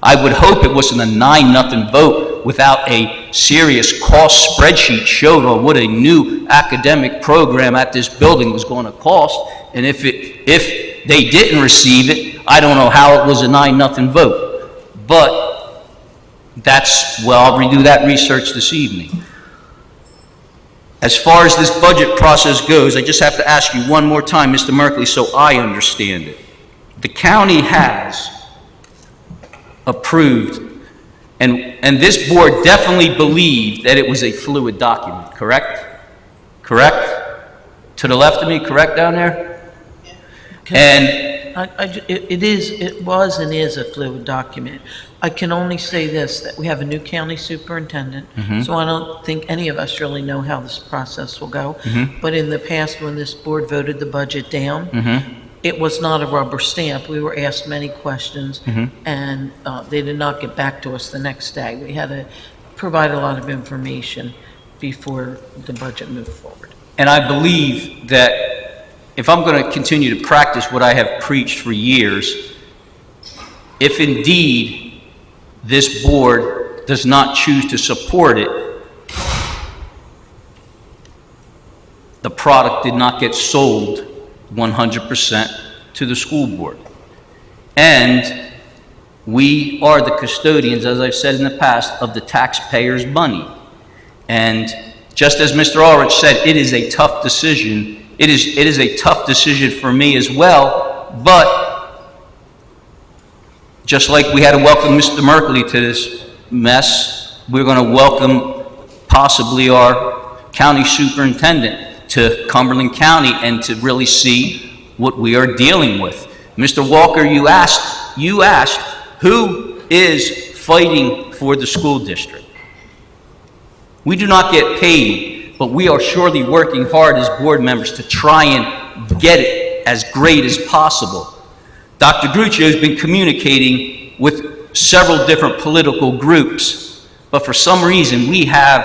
I would hope it wasn't a 9-0 vote without a serious cost spreadsheet showed on what a new academic program at this building was going to cost. And if they didn't receive it, I don't know how it was a 9-0 vote. But I'll redo that research this evening. As far as this budget process goes, I just have to ask you one more time, Mr. Merkley, so I understand it. The county has approved, and this board definitely believed that it was a fluid document, correct? Correct? To the left of me, correct down there? And It was and is a fluid document. I can only say this, that we have a new county superintendent, so I don't think any of us really know how this process will go. But in the past, when this board voted the budget down, it was not a rubber stamp. We were asked many questions, and they did not get back to us the next day. We had to provide a lot of information before the budget moved forward. And I believe that if I'm going to continue to practice what I have preached for years, if indeed this board does not choose to support it, the product did not get sold 100% to the school board. And we are the custodians, as I've said in the past, of the taxpayers' money. And just as Mr. Ulrich said, it is a tough decision. It is a tough decision for me as well, but just like we had to welcome Mr. Merkley to this mess, we're going to welcome possibly our county superintendent to Cumberland County and to really see what we are dealing with. Mr. Walker, you asked who is fighting for the school district. We do not get paid, but we are surely working hard as board members to try and get it as great as possible. Dr. Gruccio has been communicating with several different political groups, but for some reason we have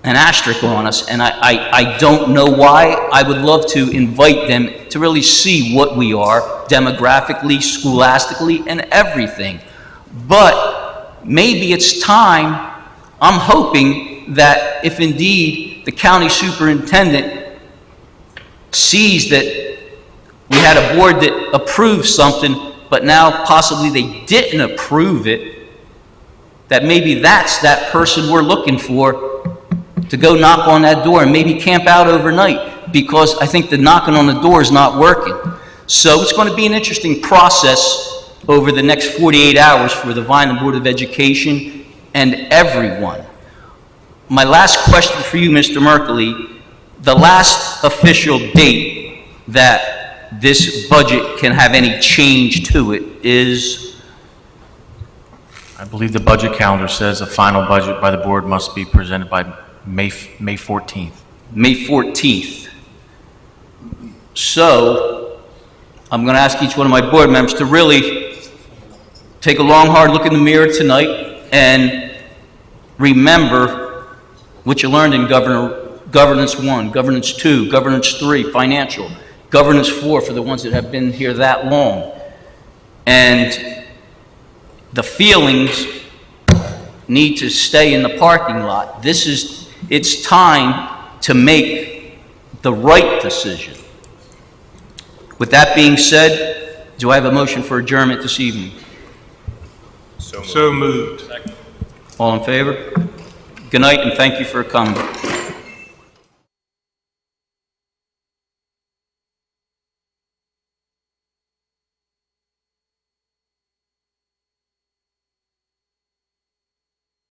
an asterisk on us, and I don't know why. I would love to invite them to really see what we are demographically, scholastically, and everything. But maybe it's time. I'm hoping that if indeed the county superintendent sees that we had a board that approved something, but now possibly they didn't approve it, that maybe that's that person we're looking for to go knock on that door and maybe camp out overnight, because I think the knocking on the door is not working. So it's going to be an interesting process over the next 48 hours for the Vineland Board of Education and everyone. My last question for you, Mr. Merkley, the last official date that this budget can have any change to it is? I believe the budget calendar says a final budget by the board must be presented by May 14th. May 14th. So, I'm going to ask each one of my board members to really take a long, hard look in the mirror tonight and remember what you learned in Governance 1, Governance 2, Governance 3, Financial, Governance 4 for the ones that have been here that long. And the feelings need to stay in the parking lot. It's time to make the right decision. With that being said, do I have a motion for adjournment this evening? So moved. All in favor? Good night, and thank you for coming.